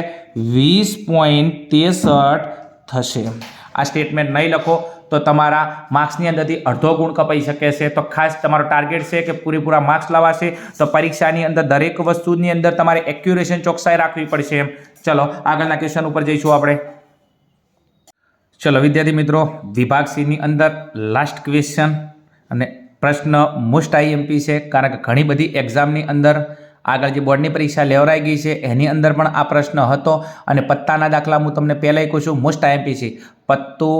20.63 થશે। આ સ્ટેટમેન્ટ નહીં લખો તો તમારા માર્ક્સની અંદરથી અડધો ગુણ કપાઈ શકે છે। તો ખાસ તમારો ટાર્ગેટ છે કે પૂરેપૂરા માર્ક્સ લાવવાશે, તો પરીક્ષાની અંદર દરેક વસ્તુની અંદર તમારે એક્યુરેશન ચોકસાઈ રાખવી પડશે। ચલો આગળના ક્વેશ્ચન ઉપર જઈશું આપણે। ચલો વિદ્યાર્થી મિત્રો, વિભાગ સી ની અંદર લાસ્ટ ક્વેશ્ચન અને પ્રશ્ન મોસ્ટ આઈએમપી છે, કારણ કે ઘણી બધી એક્ઝામની અંદર આગળ જે બોર્ડની પરીક્ષા લેવરાઈ ગઈ છે એની અંદર પણ આ પ્રશ્ન હતો। અને પત્તાના દાખલા હું તમને પહેલાં કહું છું, મોસ્ટ આઈએમપી છે। પત્તો,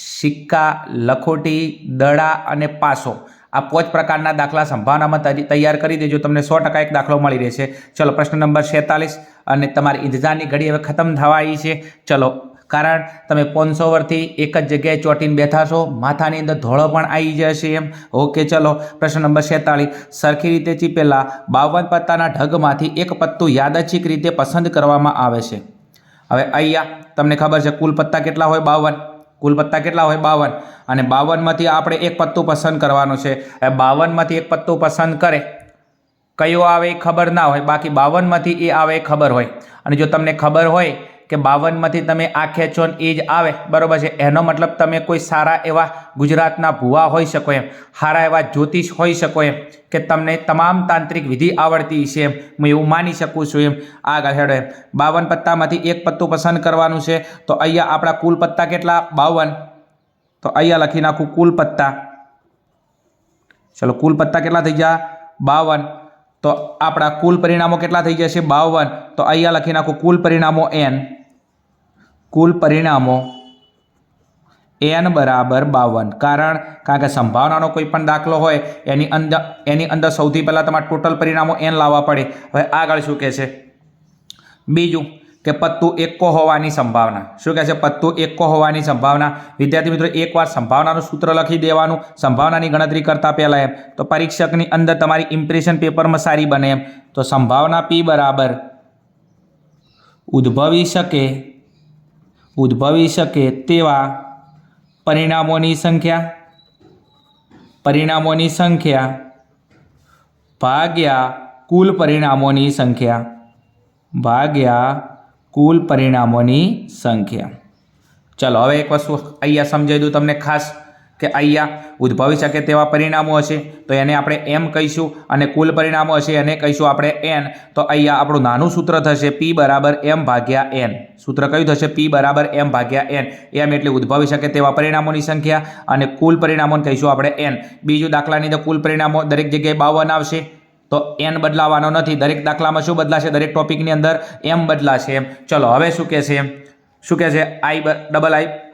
સિક્કા, લખોટી, દડા અને પાસો, આ 5 પ્રકારના દાખલા સંભાવનામાં તૈયાર કરી દેજો, તમને 100% એક દાખલો મળી રહેશે। ચલો પ્રશ્ન નંબર 46 અને તમારી ઇંતજારની ઘડી હવે ખતમ થવા આવી છે। ચલો, કારણ તમે 500 વર્ષથી એક જ જગ્યાએ ચોંટીને બેઠા છો, માથાની અંદર ધોળો પણ આવી જશે એમ। ઓકે, ચલો પ્રશ્ન નંબર 46, સરખી રીતે ચીપેલા 52 પત્તાના ઢગમાંથી એક પત્તું યાદચ્છિક રીતે પસંદ કરવામાં આવે છે। હવે અહીંયા તમને ખબર છે કુલ પત્તા કેટલા હોય 52, કુલ પત્તા કેટલા હોય 52, અને 52માંથી આપણે એક પત્તું પસંદ કરવાનું છે। હવે 52માંથી એક પત્તું પસંદ કરે, કયો આવે એ ખબર ના હોય, બાકી 52માંથી એ આવે એ ખબર હોય। અને જો તમને ખબર હોય કે 52માંથી તમે આ ખેંચો ને એ જ આવે, બરોબર છે, એનો મતલબ તમે કોઈ સારા એવા ગુજરાતના ભુવા હોઈ શકો એમ, સારા એવા જ્યોતિષ હોઈ શકો એમ, કે તમને તમામ તાંત્રિક વિધિ આવડતી છે એમ, હું એવું માની શકું છું એમ। આગળ હેડો એમ 52 પત્તામાંથી એક પત્તું પસંદ કરવાનું છે। તો અહીંયા આપણા કુલ પત્તા કેટલા 52, તો અહીંયા લખી નાખું કુલ પત્તા। ચલો કુલ પત્તા કેટલા થઈ ગયા 52, તો આપણા કુલ પરિણામો કેટલા થઈ જશે 52, તો અહીંયા લખી નાખું કુલ પરિણામો n, કુલ પરિણામો n બરાબર 52। કારણ કે સંભાવનાનો કોઈ પણ દાખલો હોય એની અંદર સૌથી પહેલાં તમારે ટોટલ પરિણામો n લાવવા પડે। હવે આગળ શું કહે છે બીજું કે પત્તું એકો હોવાની સંભાવના, શું કહે છે પત્તું એકો હોવાની સંભાવના। વિદ્યાર્થી મિત્રો, એકવાર સંભાવનાનું સૂત્ર લખી દેવાનું સંભાવનાની ગણતરી કરતા પહેલાં એમ, તો પરીક્ષકની અંદર તમારી ઇમ્પ્રેશન પેપરમાં સારી બને એમ। તો સંભાવના p બરાબર ઉદ્ભવી શકે તેવા પરિણામોની સંખ્યા ભાગ્યા કુલ પરિણામોની સંખ્યા ચલો હવે એક વસ્તુ અહીંયા સમજાવી દઉં તમને ખાસ, કે અહીંયા ઉદ્ભવી શકે તેવા પરિણામો હશે તો એને આપણે m કહીશું, અને કુલ પરિણામો હશે એને કહીશું આપણે n। તો અહીંયા આપણું નાનું સૂત્ર થશે p બરાબર m ભાગ્યા n। સૂત્ર કયું થશે p બરાબર m ભાગ્યા n। m એટલે ઉદ્ભવી શકે તેવા પરિણામોની સંખ્યા, અને કુલ પરિણામોને કહીશું આપણે n। બીજું દાખલાની અંદર કુલ પરિણામો દરેક જગ્યાએ 52 આવશે, તો n બદલાવાનો નથી, દરેક દાખલામાં શું બદલાશે, દરેક ટોપિકની અંદર m બદલાશે એમ। ચલો હવે શું કહે છે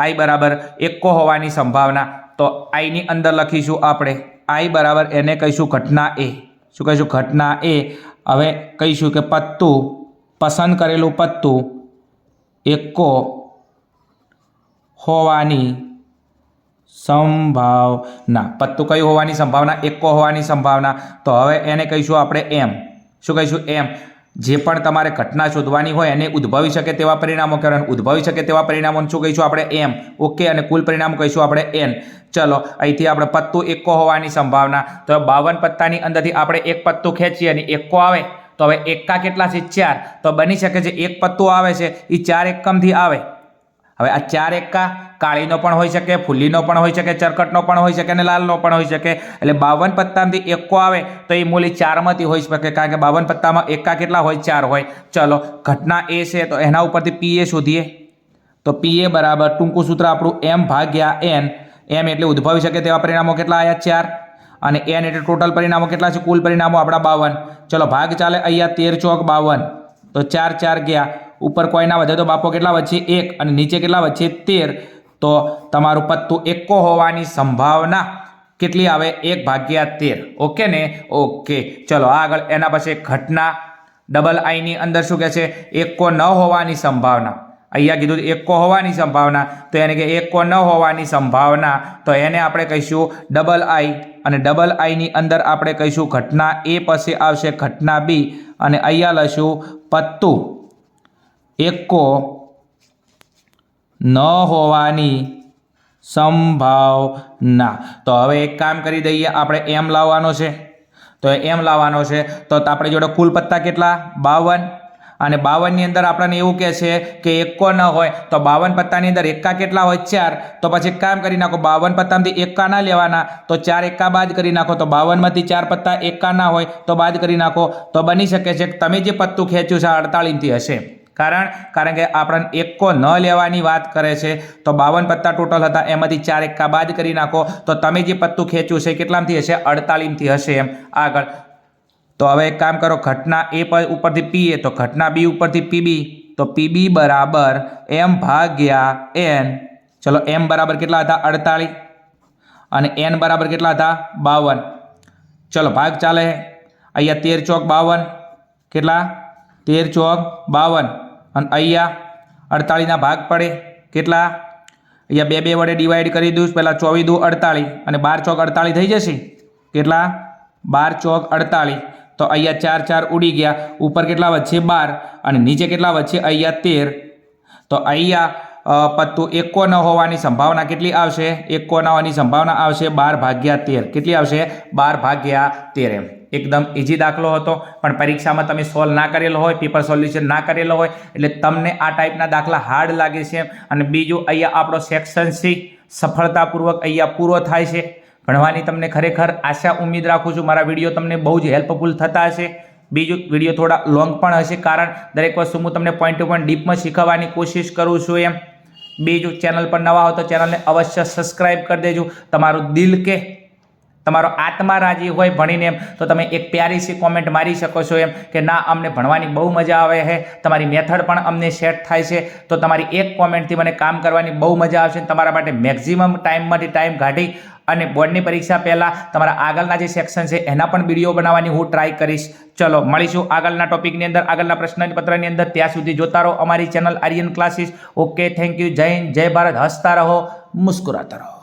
i બરાબર એકો હોવાની સંભાવના। તો i ની અંદર લખીશું આપણે i બરાબર એને કહીશું ઘટના a, શું કહીશું ઘટના a। હવે કહીશું કે પત્તું, પસંદ કરેલું પત્તું એકો હોવાની સંભાવના, પત્તું કયું હોવાની સંભાવના, એકો હોવાની સંભાવના। તો હવે એને કહીશું આપણે m, શું કહીશું m। જે પણ તમારે ઘટના શોધવાની હોય એને ઉદ્ભવી શકે તેવા પરિણામો કહેવાય, ઉદ્ભવી શકે તેવા પરિણામોને શું કહીશું આપણે m, ઓકે, અને કુલ પરિણામ કહીશું આપણે n। ચલો અહીંથી આપણે પત્તું એકો હોવાની સંભાવના, તો 52 પત્તાની અંદરથી આપણે એક પત્તું ખેંચીએ અને એકો આવે, તો હવે એકા કેટલા છે 4, તો બની શકે છે એક પત્તું આવે છે એ 4 એકમથી આવે। હવે આ 4 એકા કાળીનો પણ હોઈ શકે, ફૂલીનો પણ હોઈ શકે, ચરકટનો પણ હોઈ શકે અને લાલનો પણ હોઈ શકે। એટલે 52 પત્તામાંથી એકો આવે તો એ મૂલ્ય 4માંથી હોઈ શકે, કારણ કે 52 પત્તામાં એકા કેટલા હોય 4 હોય। ચલો ઘટના એ છે તો એના ઉપરથી pa શોધીએ, તો pa બરાબર ટૂંકું સૂત્ર આપણું m ભાગ્યા n। m એટલે ઉદ્ભવી શકે તેવા પરિણામો કેટલા આવ્યા 4, અને n એટલે ટોટલ પરિણામો કેટલા છે, કુલ પરિણામો આપણા 52। ચલો ભાગ ચાલે, અહીંયા 13 ચોક 52, તો 4 4 ગયા, ઉપર કોઈના વધે તો બાપો કેટલા વચ્ચે 1, અને નીચે કેટલા વચ્ચે 13। તો તમારું પત્તું એકો હોવાની સંભાવના કેટલી આવે 1/13, ઓકે ને, ઓકે। ચલો આગળ એના પછી ઘટના ડબલ i ની અંદર શું કહે છે એકો ન હોવાની સંભાવના, અહીંયા કીધું એકો હોવાની સંભાવના, તો એને કે એકો ન હોવાની સંભાવના, તો એને આપણે કહીશું ડબલ i, અને ડબલ i ની અંદર આપણે કહીશું ઘટના a પછી આવશે ઘટના b, અને અહીંયા લઈશું પત્તું એકો ન હોવાની સંભાવના. તો હવે એક કામ કરી દઈએ, આપણે એમ લાવવાનો છે. તો એમ લાવવાનો છે તો આપણી જોડે કુલ પત્તા કેટલા? 52. અને 52 ની અંદર આપણને એવું કહે છે કે એકો ન હોય તો 52 પત્તાની અંદર એકા કેટલા હોય? 4. તો પછી કામ કરી નાખો, 52 પત્તામાંથી એકા ના લેવાના, તો 4 એકા બાદ કરી નાખો. તો 52 માંથી 4 પત્તા એકા ના હોય તો બાદ કરી નાખો. તો બની શકે છે કે તમે જે પત્તું ખેંચ્યું છે 48 થી હશે. કારણ કે આપણને એકો ન લેવાની વાત કરે છે. તો 52 પત્તા ટોટલ હતા, એમાંથી 4 એકા બાદ કરી નાખો. તો તમે જે પત્તું ખેંચ્યું છે કેટલામથી હશે? 48 થી હશે. એમ આગળ તો હવે એક કામ કરો, ઘટના એ ઉપરથી પી એ, તો ઘટના બી ઉપરથી પીબી. તો પીબી બરાબર એમ ભાગ્યા એન. ચલો, એમ બરાબર કેટલા હતા? 48. અને એન બરાબર કેટલા હતા? 52. ચલો ભાગ ચાલે. અહીંયા 13 ચોક 52 કેટલા? 13 ચોક 52. અને અહીંયા 48 ના ભાગ પડે કેટલા? અહીંયા 2 2 વડે ડિવાઈડ કરી દઉં. પહેલાં 24 દુ 48 અને 12 ચોક 48 થઈ જશે. કેટલા? 12 ચોક 48. તો અહીંયા 4 4 ઉડી ગયા. ઉપર કેટલા વધશે? 12. અને નીચે કેટલા વધશે? અહીંયા 13. તો અહીંયા પત્તું એકો ન હોવાની સંભાવના કેટલી આવશે? એકો ન હોવાની સંભાવના આવશે 12/13. કેટલી આવશે? 12/13. એમ એકદમ ઇઝી દાખલો હતો, પણ પરીક્ષામાં તમે સોલ્વ ના કરેલો હોય, પેપર સોલ્યુશન ના કરેલો હોય એટલે તમને આ ટાઈપના દાખલા હાર્ડ લાગે છે. અને બીજું, અહીંયા આપણો સેક્શન સી સફળતાપૂર્વક અહીંયા પૂરો થાય છે. ભણવાની તમને ખરેખર આશા ઉમ્મીદ રાખું છું. મારા વિડીયો તમને બહુ જ હેલ્પફુલ થતા હશે. બીજું, વિડીયો થોડા લોંગ પણ હશે, કારણ દરેક વસ્તુ હું તમને પોઈન્ટ ટુ પોઈન્ટ ડીપમાં શીખવવાની કોશિશ કરું છું. એમ બીજું, ચેનલ પર નવા હો તો ચેનલને અવશ્ય સબસ્ક્રાઈબ કરી દેજો. તમારું દિલ કે તમારો આત્મા રાજી હોય ભણીને એમ તો તમે એક પ્યારી સી કોમેન્ટ મારી શકો છો એમ કે ના, અમને ભણવાની બહુ મજા આવે છે, તમારી મેથડ પણ અમને સેટ થાય છે. તો તમારી એક કોમેન્ટથી મને કામ કરવાની બહુ મજા આવશે. તમારા માટે મેક્સિમમ ટાઈમમાંથી ટાઈમ કાઢી અને બોર્ડની પરીક્ષા પહેલાં તમારા આગળના જે સેક્શન છે એના પણ વિડીયો બનાવવાની હું ટ્રાય કરીશ. ચલો મળીશું આગળના ટોપિકની અંદર, આગળના પ્રશ્નપત્રની અંદર. ત્યાં સુધી જોતા રહો અમારી channel Aryan classes. Okay, thank you. જય હિન્દ, જય ભારત. હસતા રહો, મુસ્કુરાતા રહો.